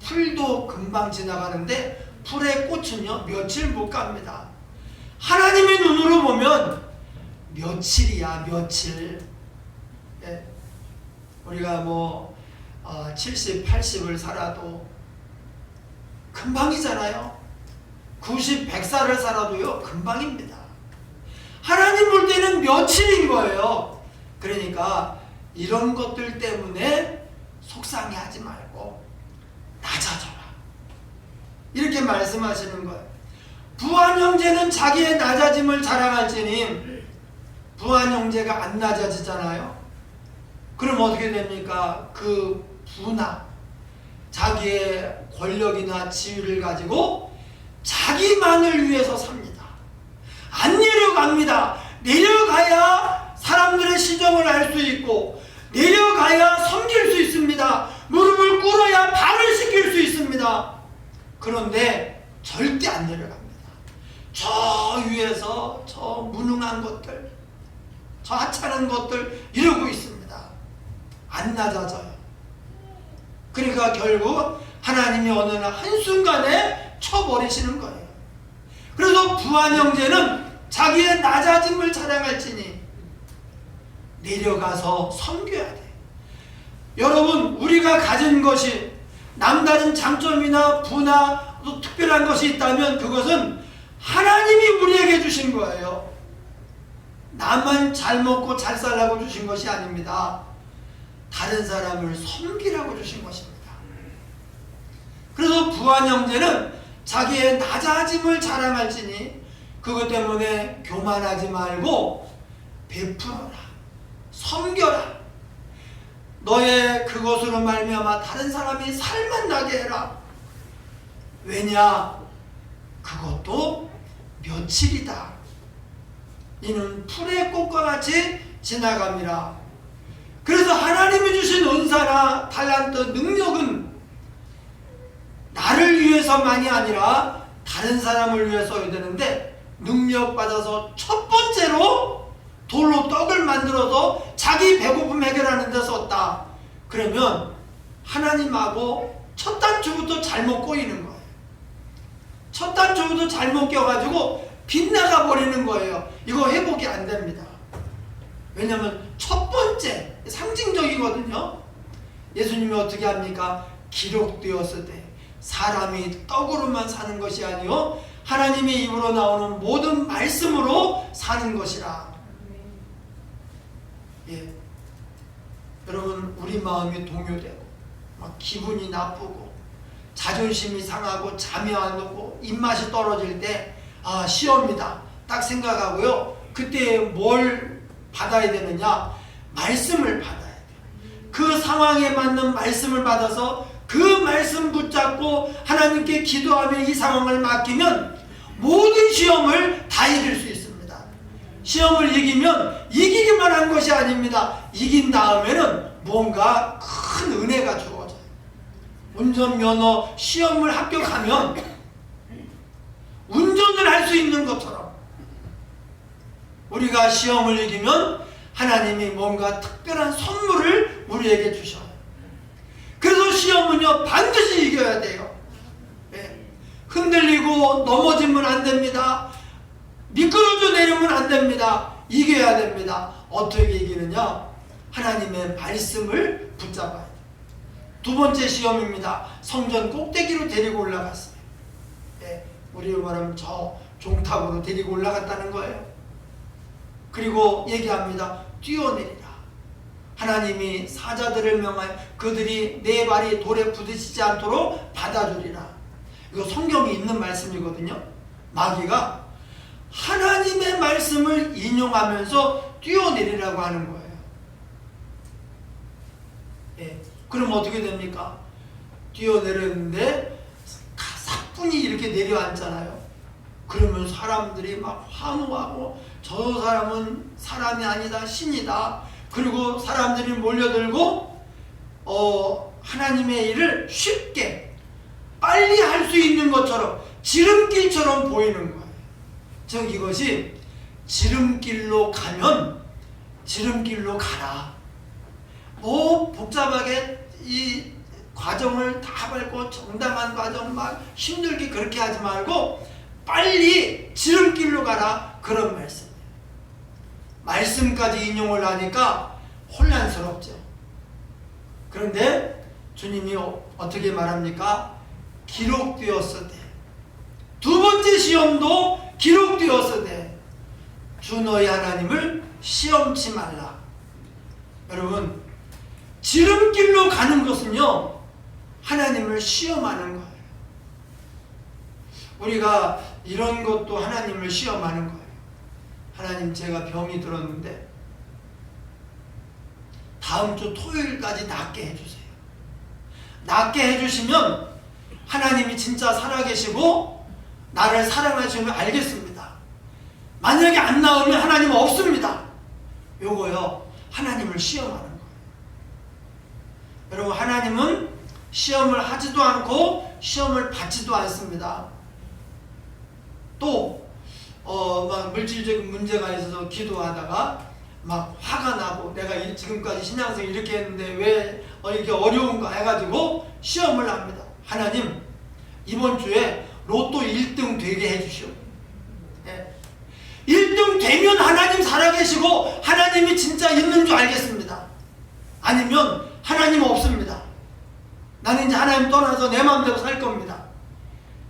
풀도 금방 지나가는데 풀의 꽃은요 며칠 못 갑니다. 하나님의 눈으로 보면 며칠이야, 며칠. 예. 우리가 뭐 70, 80을 살아도 금방이잖아요. 90, 100살을 살아도요 금방입니다. 하나님 볼 때는 며칠인 거예요. 그러니까 이런 것들 때문에 속상해하지 말고 낮아져라, 이렇게 말씀하시는 거예요. 부한 형제는 자기의 낮아짐을 자랑할지니, 부한 형제가 안 낮아지잖아요. 그럼 어떻게 됩니까? 그 부나 자기의 권력이나 지위를 가지고 자기만을 위해서 삽니다. 안 내려갑니다. 내려가야 사람들의 시정을 알 수 있고, 내려가야 섬길 수 있습니다. 무릎을 꿇어야 발을 씻길 수 있습니다. 그런데 절대 안 내려갑니다. 저 위에서 저 무능한 것들, 저 하찮은 것들 이러고 있습니다. 안 낮아져요. 그러니까 결국 하나님이 어느 날 한순간에 쳐버리시는 거예요. 그래서 부한 형제는 자기의 낮아짐을 자랑할지니 내려가서 섬겨야 돼. 여러분, 우리가 가진 것이 남다른 장점이나 부나 또 특별한 것이 있다면 그것은 하나님이 우리에게 주신 거예요. 나만 잘 먹고 잘 살라고 주신 것이 아닙니다. 다른 사람을 섬기라고 주신 것입니다. 그래서 부한 형제는 자기의 낮아짐을 자랑할지니 그것 때문에 교만하지 말고 베풀어라, 섬겨라. 너의 그것으로 말미암아 다른 사람이 살만 나게 해라. 왜냐? 그것도 며칠이다. 이는 풀의 꽃과 같이 지나갑니다. 그래서 하나님이 주신 은사나 달란트, 능력은 나를 위해서만이 아니라 다른 사람을 위해 써야 되는데, 능력 받아서 첫 번째로 돌로 떡을 만들어서 자기 배고픔 해결하는 데 썼다. 그러면 하나님하고 첫 단추부터 잘못 꼬이는 거예요. 첫 단추부터 잘못 껴가지고 빗나가 버리는 거예요. 이거 회복이 안 됩니다. 왜냐하면 첫 번째 상징적이거든요. 예수님이 어떻게 합니까? 기록되었으되 사람이 떡으로만 사는 것이 아니요 하나님의 입으로 나오는 모든 말씀으로 사는 것이라. 예. 여러분, 우리 마음이 동요되고 막 기분이 나쁘고 자존심이 상하고 잠이 안 오고 입맛이 떨어질 때 시험이다 딱 생각하고요. 그때 뭘 받아야 되느냐? 말씀을 받아야 돼요. 그 상황에 맞는 말씀을 받아서 그 말씀 붙잡고 하나님께 기도하며 이 상황을 맡기면 모든 시험을 다 이길 수 있습니다. 시험을 이기면 이기기만 한 것이 아닙니다. 이긴 다음에는 뭔가 큰 은혜가 주어져요. 운전면허 시험을 합격하면 운전을 할 수 있는 것처럼 우리가 시험을 이기면 하나님이 뭔가 특별한 선물을 우리에게 주셔요. 그래서 시험은요 반드시 이겨야 돼요. 네. 흔들리고 넘어지면 안 됩니다. 미끄러져 내리면 안 됩니다. 이겨야 됩니다. 어떻게 이기느냐? 하나님의 말씀을 붙잡아야 돼요. 두 번째 시험입니다. 성전 꼭대기로 데리고 올라갔어요. 네. 우리로 말하면 저 종탑으로 데리고 올라갔다는 거예요. 그리고 얘기합니다. 뛰어내리라. 하나님이 사자들을 명하여 그들이 내 발이 돌에 부딪히지 않도록 받아주리라. 이거 성경에 있는 말씀이거든요. 마귀가 하나님의 말씀을 인용하면서 뛰어내리라고 하는 거예요. 예. 그럼 어떻게 됩니까? 뛰어내렸는데 사뿐히 이렇게 내려앉잖아요. 그러면 사람들이 막 환호하고 저 사람은 사람이 아니다 신이다. 그리고 사람들이 몰려들고 하나님의 일을 쉽게 빨리 할 수 있는 것처럼 지름길처럼 보이는 거예요. 즉 이것이 지름길로 가면 지름길로 가라. 뭐 복잡하게 이 과정을 다 밟고 정당한 과정 막 힘들게 그렇게 하지 말고 빨리 지름길로 가라. 그런 말씀이에요. 말씀까지 인용을 하니까 혼란스럽죠. 그런데 주님이 어떻게 말합니까? 기록되었으되 두 번째 시험도 기록되었으되 주 너희 하나님을 시험치 말라. 여러분, 지름길로 가는 것은요 하나님을 시험하는 거예요. 우리가 이런 것도 하나님을 시험하는 거예요. 하나님, 제가 병이 들었는데 다음 주 토요일까지 낫게 해주세요. 낫게 해주시면 하나님이 진짜 살아계시고 나를 사랑하시면 알겠습니다. 만약에 안 나오면 하나님 없습니다. 요거요 하나님을 시험하는 거예요. 여러분, 하나님은 시험을 하지도 않고 시험을 받지도 않습니다. 또 막 물질적인 문제가 있어서 기도하다가 막 화가 나고 내가 지금까지 신앙생활 이렇게 했는데 왜 이렇게 어려운가 해가지고 시험을 합니다. 하나님, 이번 주에 로또 1등 되게 해주시오. 네. 1등 되면 하나님 살아계시고 하나님이 진짜 있는 줄 알겠습니다. 아니면 하나님 없습니다. 나는 이제 하나님 떠나서 내 마음대로 살 겁니다.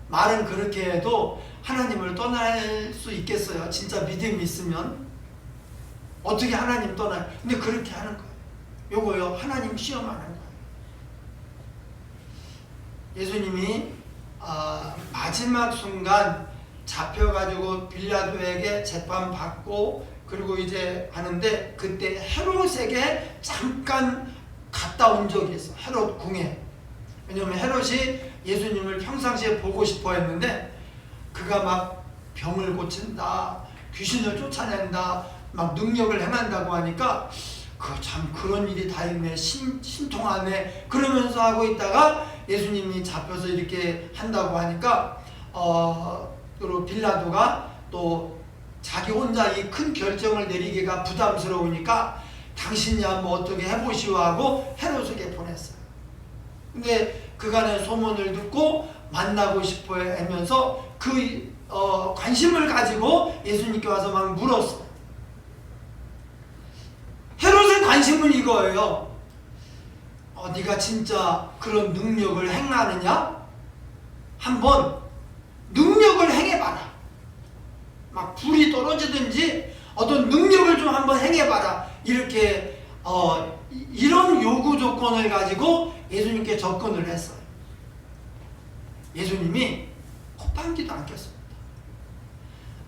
말은 그렇게 해도 하나님을 떠날 수 있겠어요? 진짜 믿음이 있으면 어떻게 하나님 떠나요? 근데 그렇게 하는 거예요. 요거요 하나님 시험하는 거예요. 예수님이 마지막 순간 잡혀가지고 빌라도에게 재판받고 그리고 이제 하는데 그때 헤롯에게 잠깐 갔다 온 적이 있어. 헤롯 궁에. 왜냐면 헤롯이 예수님을 평상시에 보고 싶어 했는데 그가 막 병을 고친다, 귀신을 쫓아낸다, 막 능력을 행한다고 하니까 참 그런 일이 다 있네, 신통하네 그러면서 하고 있다가 예수님이 잡혀서 이렇게 한다고 하니까 또 빌라도가 또 자기 혼자 이 큰 결정을 내리기가 부담스러우니까 당신이 한번 어떻게 해보시오 하고 헤롯에게 보냈어요. 근데 그간의 소문을 듣고 만나고 싶어 하면서 그 관심을 가지고 예수님께 와서 막 물었어요. 헤롯의 관심은 이거예요. 네가 진짜 그런 능력을 행하느냐? 한번 능력을 행해봐라. 막 불이 떨어지든지 어떤 능력을 좀 한번 행해봐라. 이렇게 이런 요구 조건을 가지고 예수님께 접근을 했어요. 예수님이 콧방귀도 안 꼈습니다.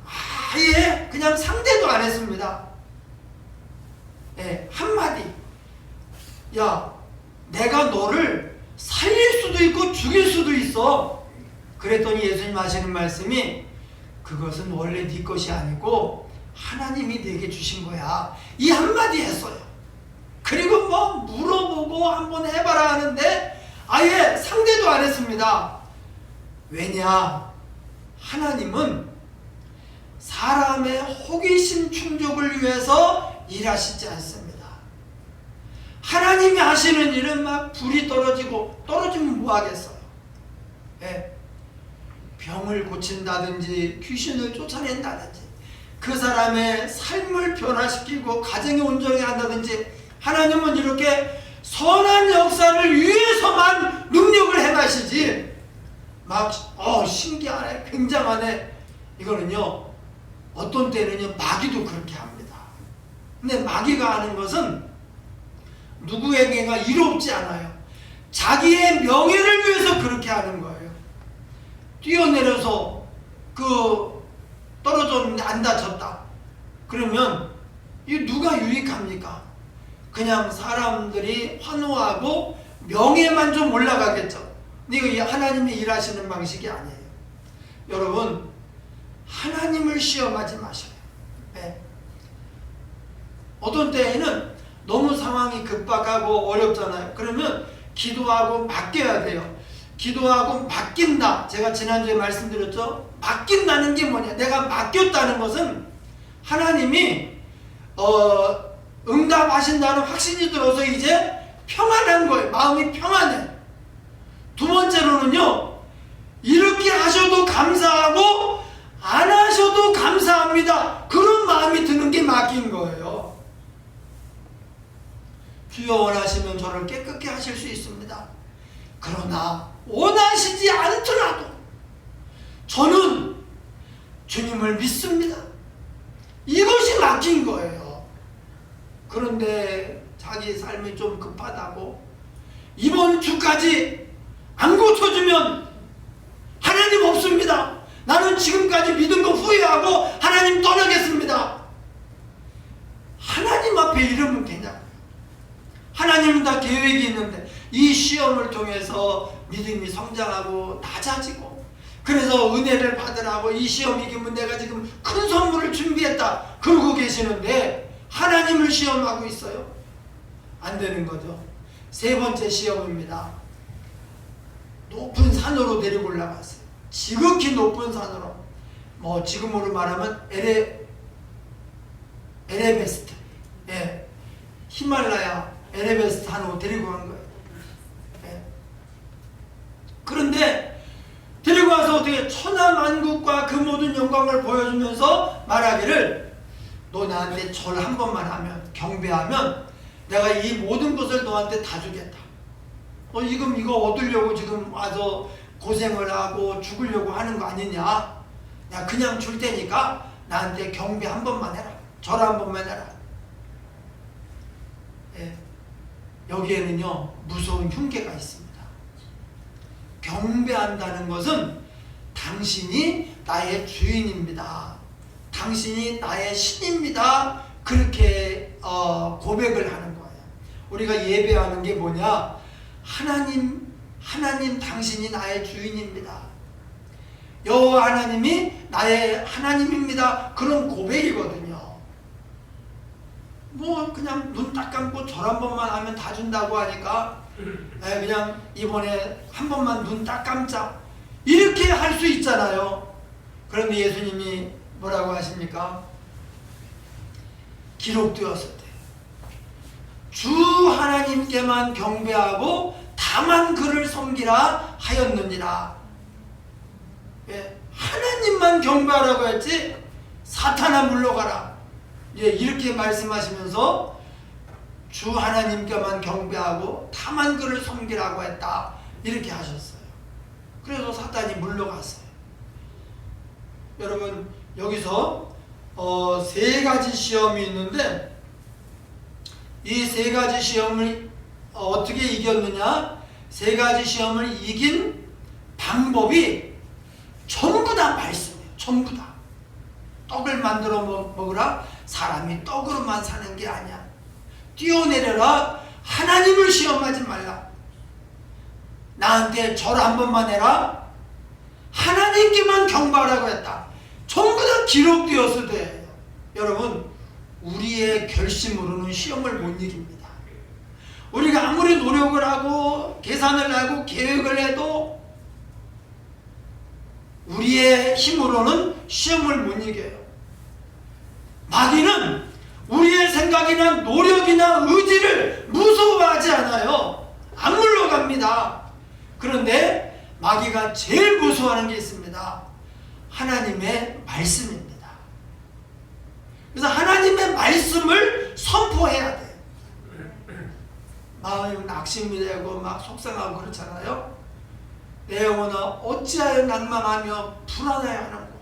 아예 그냥 상대도 안 했습니다. 네, 한마디. 야, 내가 너를 살릴 수도 있고 죽일 수도 있어. 그랬더니 예수님 하시는 말씀이 그것은 원래 네 것이 아니고 하나님이 내게 주신 거야. 이 한마디 했어요. 그리고 뭐 물어보고 한번 해봐라 하는데 아예 상대도 안 했습니다. 왜냐? 하나님은 사람의 호기심 충족을 위해서 일하시지 않습니다. 하나님이 하시는 일은 막 불이 떨어지면 뭐 하겠어요? 예. 병을 고친다든지 귀신을 쫓아낸다든지 그 사람의 삶을 변화시키고 가정이 온전히 한다든지 하나님은 이렇게 선한 역사를 위해서만 능력을 행하시지 막 신기하네, 굉장하네. 이거는요 어떤 때는요 마귀도 그렇게 합니다. 근데 마귀가 하는 것은 누구에게가 이롭지 않아요. 자기의 명예를 위해서 그렇게 하는 거예요. 뛰어내려서 떨어졌는데 안 다쳤다. 그러면 이 누가 유익합니까? 그냥 사람들이 환호하고 명예만 좀 올라가겠죠. 근데 이거 하나님이 일하시는 방식이 아니에요. 여러분, 하나님을 시험하지 마셔요. 네. 어떤 때에는 너무 상황이 급박하고 어렵잖아요. 그러면 기도하고 맡겨야 돼요. 기도하고 맡긴다. 제가 지난주에 말씀드렸죠. 맡긴다는 게 뭐냐? 내가 맡겼다는 것은 하나님이 응답하신다는 확신이 들어서 이제 평안한 거예요. 마음이 평안해. 두 번째로는요, 이렇게 하셔도 감사하고 안 하셔도 감사합니다. 그런 마음이 드는 게 맡긴 거예요. 주여 원하시면 저를 깨끗게 하실 수 있습니다. 그러나 원하시지 않더라도 저는 주님을 믿습니다. 이것이 맡긴 거예요. 그런데 자기 삶이 좀 급하다고 이번 주까지 안 고쳐주면 하나님 없습니다. 나는 지금까지 믿은 거 후회하고 하나님 떠나겠습니다. 하나님 앞에 이러면 되냐고요. 하나님은 다 계획이 있는데 이 시험을 통해서 믿음이 성장하고 낮아지고 그래서 은혜를 받으라고 이 시험 이기면 내가 지금 큰 선물을 준비했다 그러고 계시는데 하나님을 시험하고 있어요. 안 되는 거죠. 세 번째 시험입니다. 높은 산으로 데리고 올라갔어요. 지극히 높은 산으로. 뭐 지금으로 말하면 에베레스트. 예. 히말라야 에베레스트 산으로 데리고 간 거예요. 예. 그런데 데리고 와서 어떻게 천하만국과 그 모든 영광을 보여주면서 말하기를 너 나한테 절 한 번만 하면 경배하면 내가 이 모든 것을 너한테 다 주겠다. 지금 이거 얻으려고 지금 와서 고생을 하고 죽으려고 하는 거 아니냐? 내가 그냥 줄 테니까 나한테 경배 한 번만 해라. 절 한 번만 해라. 예. 여기에는요 무서운 흉계가 있습니다. 경배한다는 것은 당신이 나의 주인입니다. 당신이 나의 신입니다. 그렇게 고백을 하는 거예요. 우리가 예배하는 게 뭐냐? 하나님 당신이 나의 주인입니다. 여호와 하나님이 나의 하나님입니다. 그런 고백이거든요. 뭐 그냥 눈 딱 감고 절 한 번만 하면 다 준다고 하니까 그냥 이번에 한 번만 눈 딱 감자 이렇게 할 수 있잖아요. 그런데 예수님이 뭐라고 하십니까? 기록되었을 때 주 하나님께만 경배하고 다만 그를 섬기라 하였느니라. 예, 하나님만 경배하라고 했지 사탄아 물러가라. 예, 이렇게 말씀하시면서 주 하나님께만 경배하고 다만 그를 섬기라고 했다. 이렇게 하셨어요. 그래서 사탄이 물러갔어요. 여러분 여기서 세 가지 시험이 있는데 이 세 가지 시험을 어떻게 이겼느냐? 세 가지 시험을 이긴 방법이 전부 다 말씀이에요. 전부 다. 떡을 만들어 먹으라. 사람이 떡으로만 사는 게 아니야. 뛰어내려라. 하나님을 시험하지 말라. 나한테 절 한 번만 해라. 하나님께만 경배하라고 했다. 전부 다 기록되었을 때 여러분 우리의 결심으로는 시험을 못 이깁니다. 우리가 아무리 노력을 하고 계산을 하고 계획을 해도 우리의 힘으로는 시험을 못 이겨요. 마귀는 우리의 생각이나 노력이나 의지를 무서워하지 않아요. 안 물러갑니다. 그런데 마귀가 제일 무서워하는 게 있습니다. 하나님의 말씀입니다. 그래서 하나님의 말씀을 선포해야 돼요. 마음이 낙심이 되고 막 속상하고 그렇잖아요. 내 영혼아 어찌하여 낭망하며 불안해하는고.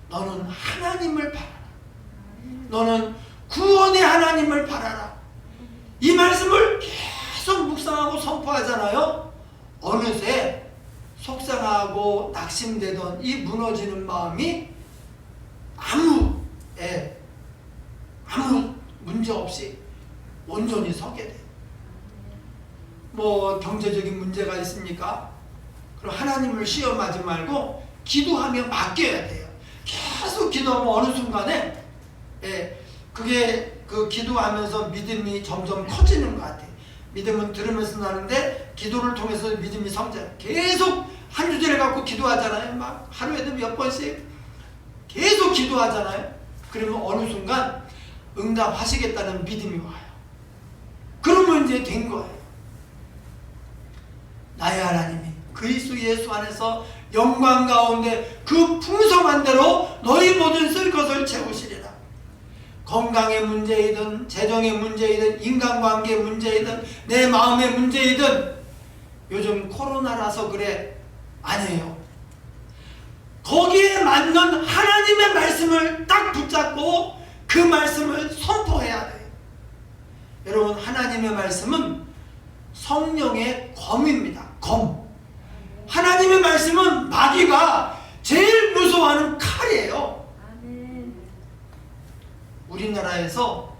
너는 하나님을 바라라. 너는 구원의 하나님을 바라라. 이 말씀을 계속 묵상하고 선포하잖아요. 어느새 속상하고 낙심되던 이 무너지는 마음이 아무 문제 없이 온전히 서게 돼요. 뭐 경제적인 문제가 있습니까? 그럼 하나님을 시험하지 말고 기도하며 맡겨야 돼요. 계속 기도하면 어느 순간에 그게 그 기도하면서 믿음이 점점 커지는 것 같아요. 믿음은 들으면서 나는데 기도를 통해서 믿음이 성장. 계속 한 주제를 갖고 기도하잖아요. 막 하루에도 몇 번씩 계속 기도하잖아요. 그러면 어느 순간 응답하시겠다는 믿음이 와요. 그러면 이제 된 거예요. 나의 하나님이 그리스도 예수 안에서 영광 가운데 그 풍성한 대로 너희 모든 쓸 것을 채우시리라. 건강의 문제이든 재정의 문제이든 인간관계의 문제이든 내 마음의 문제이든 요즘 코로나라서 그래. 아니에요. 거기에 맞는 하나님의 말씀을 딱 붙잡고 그 말씀을 선포해야 돼요. 여러분 하나님의 말씀은 성령의 검입니다. 검. 하나님의 말씀은 마귀가 제일 무서워하는 칼이에요. 우리나라에서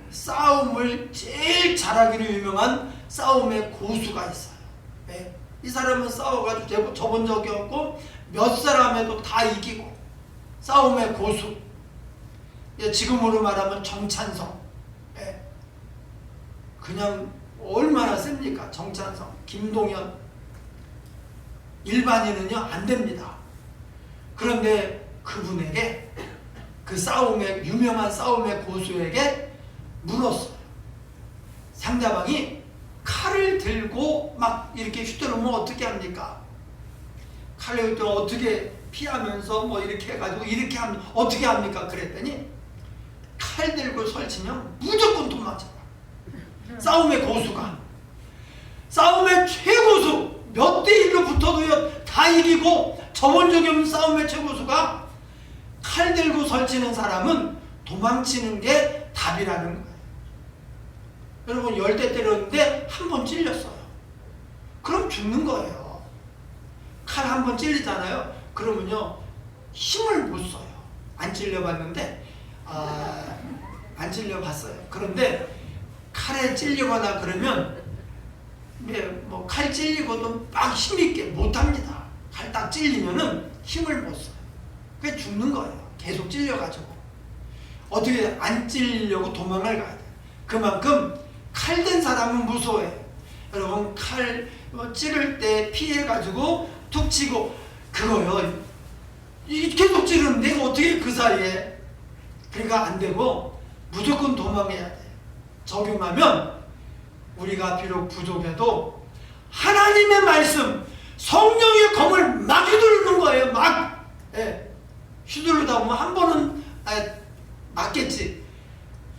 싸움을 제일 잘하기로 유명한 싸움의 고수가 있어요. 네. 이 사람은 싸워가지고 져본 적이 없고 몇 사람에도 다 이기고 싸움의 고수. 지금으로 말하면 정찬성. 네. 그냥 얼마나 셉니까? 정찬성, 김동연. 일반인은요 안 됩니다. 그런데 그분에게 그 싸움의 유명한 싸움의 고수에게 물었어요. 상대방이 칼을 들고 막 이렇게 휘두르면 어떻게 합니까? 칼을 들고 어떻게 피하면서 뭐 이렇게 해가지고 이렇게 하면 어떻게 합니까? 그랬더니 칼 들고 설치면 무조건 도망쳐요. 싸움의 고수가 싸움의 최고수 몇 대 1로 붙어도요 다 이기고 저번 적이 없는 싸움의 최고수가 칼 들고 설치는 사람은 도망치는 게 답이라는 거예요. 여러분 10대 때렸는데 한 번 찔렸어요. 그럼 죽는 거예요. 칼 한 번 찔리잖아요. 그러면요 힘을 못 써요. 안 찔려봤는데 안 찔려봤어요. 그런데 칼에 찔리거나 그러면 뭐 칼 찔리고도 막 힘있게 못합니다. 칼 딱 찔리면은 힘을 못 써요. 그게 죽는 거예요. 계속 찔려가지고 어떻게 안 찔리려고 도망을 가야 돼요. 그만큼 칼 든 사람은 무서워해요. 여러분 칼 찌를 때 피해가지고 툭 치고 그거요 계속 찌르면 내가 어떻게 그 사이에 그러니까 안 되고 무조건 도망해야 돼요. 적용하면 우리가 비록 부족해도 하나님의 말씀 성령의 검을 막 휘두르는 거예요. 막 휘두르다 보면 한 번은 맞겠지.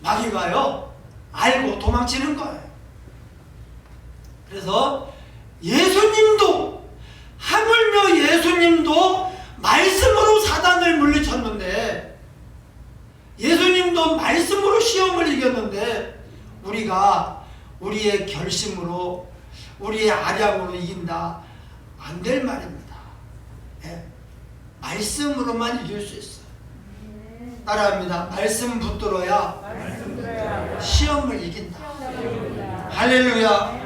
마귀가요 알고 도망치는 거예요. 그래서 예수님도, 하물며 예수님도 말씀으로 사단을 물리쳤는데, 예수님도 말씀으로 시험을 이겼는데, 우리가 우리의 결심으로, 우리의 아량으로 이긴다, 안 될 말입니다. 예. 말씀으로만 이길 수 있어요. 따라합니다. 말씀 붙들어야 시험을 이긴다. 할렐루야.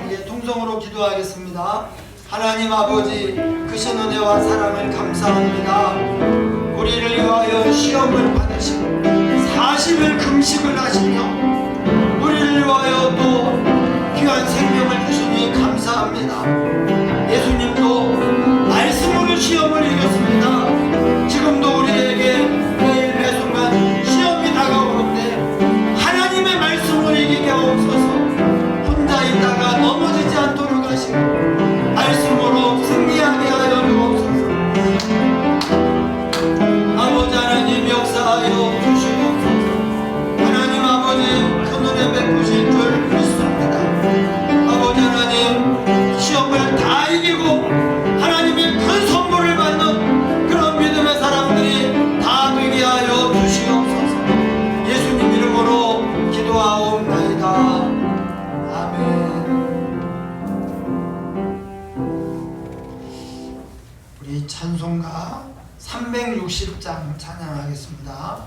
우리 통성으로 기도하겠습니다. 하나님 아버지, 크신 은혜와 사랑을 감사합니다. 우리를 위하여 시험을 받으시고 40일 금식을 하시며 우리를 위하여 또 귀한 생명을 주시니 감사합니다. 예수님도 말씀으로 시험을 이겼습니다. 지금도 우리에게 매일 매순간 시험이 다가오는데 하나님의 말씀을 이기게 하옵소서. 혼자 있다가 넘어지지 않도록 하시고 말씀으로 승리하게 하여 주옵소서. 아버지 하나님 역사하여 주시옵소서. 하나님 아버지 큰 은혜 베푸실 줄 믿습니다. 아버지 하나님 시험을 다 이기고 하나님의 큰 선물을 받는 그런 믿음의 사람들이 다 되게 하여 주시옵소서. 예수님 이름으로 기도하옵나이다. 아멘. 우리 찬송가 360장 찬양하겠습니다.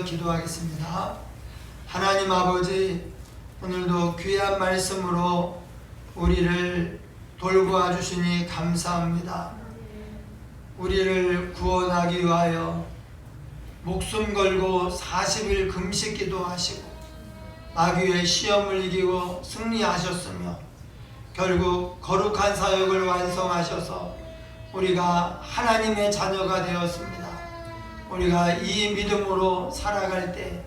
기도하겠습니다. 하나님 아버지, 오늘도 귀한 말씀으로 우리를 돌보아 주시니 감사합니다. 우리를 구원하기 위하여 목숨 걸고 40일 금식 기도하시고 마귀의 시험을 이기고 승리하셨으며 결국 거룩한 사역을 완성하셔서 우리가 하나님의 자녀가 되었습니다. 우리가 이 믿음으로 살아갈 때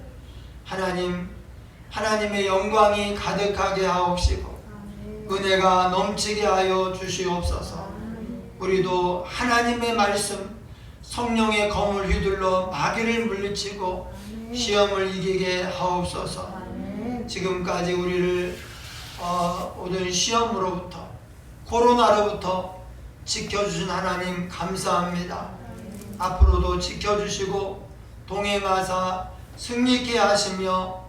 하나님의 영광이 가득하게 하옵시고 은혜가 넘치게 하여 주시옵소서. 우리도 하나님의 말씀 성령의 검을 휘둘러 마귀를 물리치고 시험을 이기게 하옵소서. 지금까지 우리를 모든 시험으로부터 코로나로부터 지켜주신 하나님 감사합니다. 앞으로도 지켜주시고 동행하사 승리케 하시며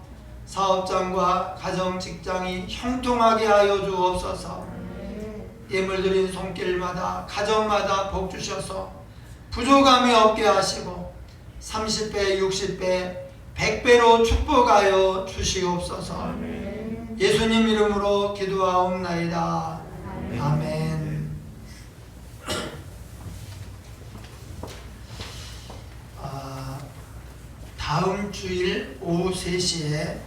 사업장과 가정 직장이 형통하게 하여 주옵소서. 예물드린 손길마다 가정마다 복 주셔서 부족함이 없게 하시고 30배 60배 100배로 축복하여 주시옵소서. 예수님 이름으로 기도하옵나이다. 아멘. 다음 주일 오후 3시에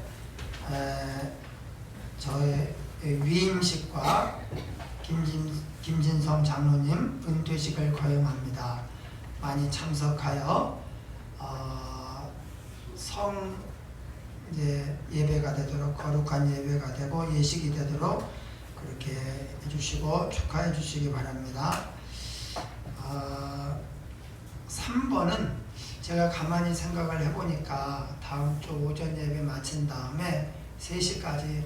저의 위임식과 김진성 장로님 은퇴식을 거행합니다. 많이 참석하여 이제 예배가 되도록 거룩한 예배가 되고 예식이 되도록 그렇게 해주시고 축하해 주시기 바랍니다. 3번은 제가 가만히 생각을 해보니까 다음 주 오전 예배 마친 다음에 3시까지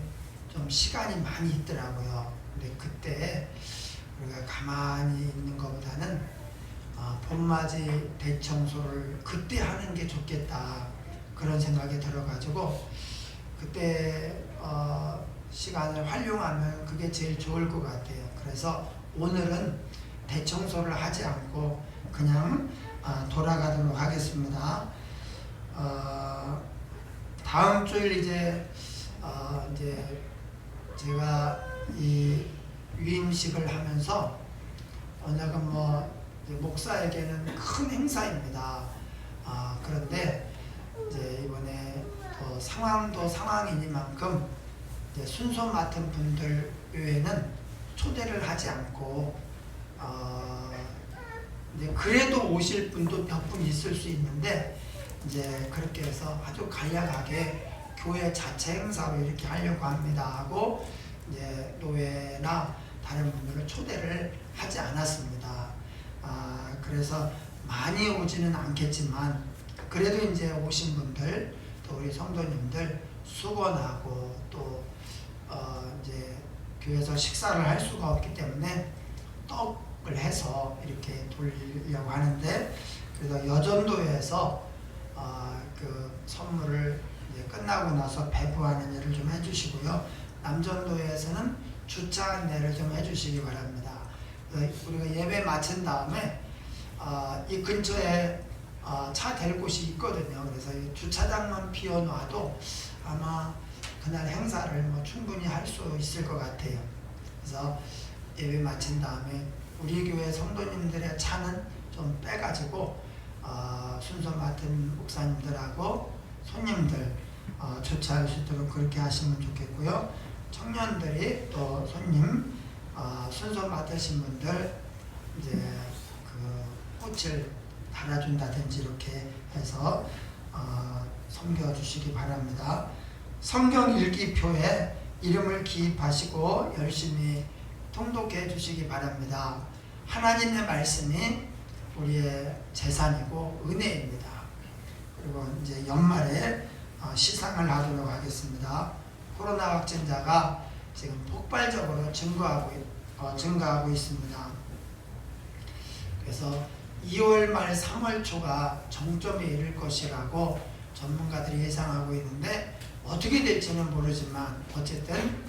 좀 시간이 많이 있더라고요. 근데 그때 우리가 가만히 있는 것보다는 봄맞이 대청소를 그때 하는 게 좋겠다, 그런 생각이 들어가지고 그때 시간을 활용하면 그게 제일 좋을 것 같아요. 그래서 오늘은 대청소를 하지 않고 그냥 돌아가도록 하겠습니다. 다음 주일 이제 제가 이 위임식을 하면서 언약은 목사에게는 큰 행사입니다. 그런데 이제 이번에 상황도 상황이니만큼 이제 순서 맡은 분들 외에는 초대를 하지 않고 이제 그래도 오실 분도 몇 분 있을 수 있는데 이제 그렇게 해서 아주 간략하게 교회 자체 행사로 이렇게 하려고 합니다 하고 이제 노회나 다른 분들을 초대를 하지 않았습니다. 그래서 많이 오지는 않겠지만 그래도 이제 오신 분들 또 우리 성도님들 수건하고 또 이제 교회에서 식사를 할 수가 없기 때문에 떡을 해서 이렇게 돌리려고 하는데, 그래서 여전도에서 그 선물을 이제 끝나고 나서 배부하는 일을 좀 해주시고요. 남전도에서는 주차 안내를 좀 해주시기 바랍니다. 우리가 예배 마친 다음에 이 근처에 차 댈 곳이 있거든요. 그래서 이 주차장만 비워놔도 아마 그날 행사를 충분히 할 수 있을 것 같아요. 그래서 예배 마친 다음에 우리 교회 성도님들의 차는 좀 빼가지고 순서 맡은 목사님들하고 손님들 주차할 수 있도록 그렇게 하시면 좋겠고요. 청년들이 또 손님 순서 맡으신 분들 이제 그 꽃을 달아준다든지 이렇게 해서 섬겨주시기 바랍니다. 성경 읽기표에 이름을 기입하시고 열심히 통독해 주시기 바랍니다. 하나님의 말씀이 우리의 재산이고 은혜입니다. 그리고 이제 연말에 시상을 하도록 하겠습니다. 코로나 확진자가 지금 폭발적으로 증가하고 있습니다. 그래서 2월 말 3월 초가 정점에 이를 것이라고 전문가들이 예상하고 있는데 어떻게 될지는 모르지만 어쨌든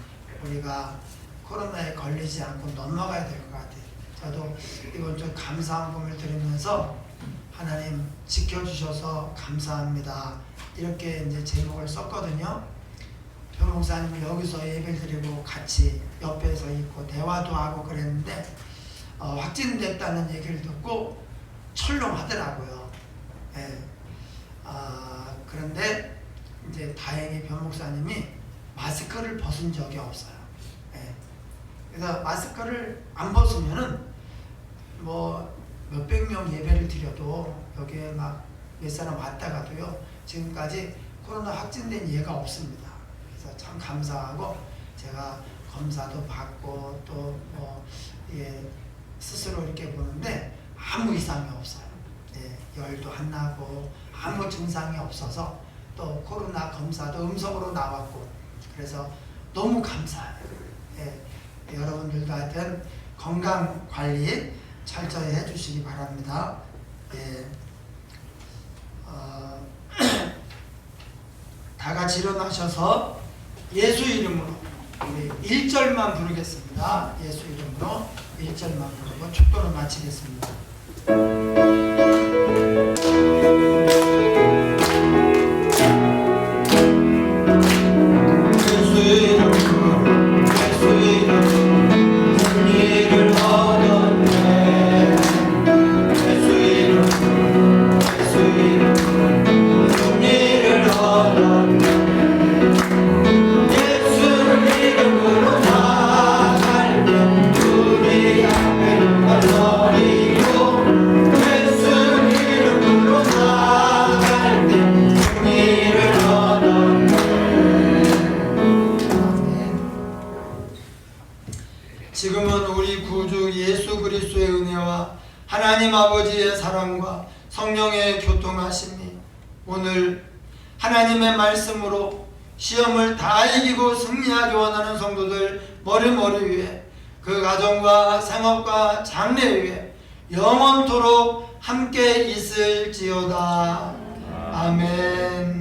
우리가 코로나에 걸리지 않고 넘어가야 될 것 같아요. 저도 이번 주 감사함을 드리면서 하나님 지켜주셔서 감사합니다, 이렇게 이제 제목을 썼거든요. 변 목사님이 여기서 예배를 드리고 같이 옆에서 있고 대화도 하고 그랬는데 확진됐다는 얘기를 듣고 철렁하더라고요. 예. 그런데 이제 다행히 변 목사님이 마스크를 벗은 적이 없어요. 예. 그래서 마스크를 안 벗으면은 몇백 명 예배를 드려도 여기에 막 몇 사람 왔다가도요 지금까지 코로나 확진된 예가 없습니다. 그래서 참 감사하고 제가 검사도 받고 또 스스로 이렇게 보는데 아무 이상이 없어요. 열도 안 나고 아무 증상이 없어서 또 코로나 검사도 음성으로 나왔고 그래서 너무 감사해요. 여러분들도 하여튼 건강 관리 철저히 해주시기 바랍니다. 다 같이 일어나셔서 예수 이름으로 우리 1절만 부르겠습니다. 예수 이름으로 1절만 부르고 축도를 마치겠습니다. 예수 이름으로 예수 이름으로 승리를 얻었네. 예수 이름으로 예수 이름으로 승리를 얻었네. 예수 이름으로 나갈 때 우리 앞을 걸어리고 예수 이름으로 나갈 때 승리를 얻었네. 지금은 우리 구주 예수 그리스도의 은혜와 하나님 아버지의 사랑과 성령의 교통하심이 오늘 하나님의 말씀으로 시험을 다 이기고 승리하기 원하는 성도들 머리 위에 그 가정과 생업과 장래 위에 영원토록 함께 있을지어다. 아멘.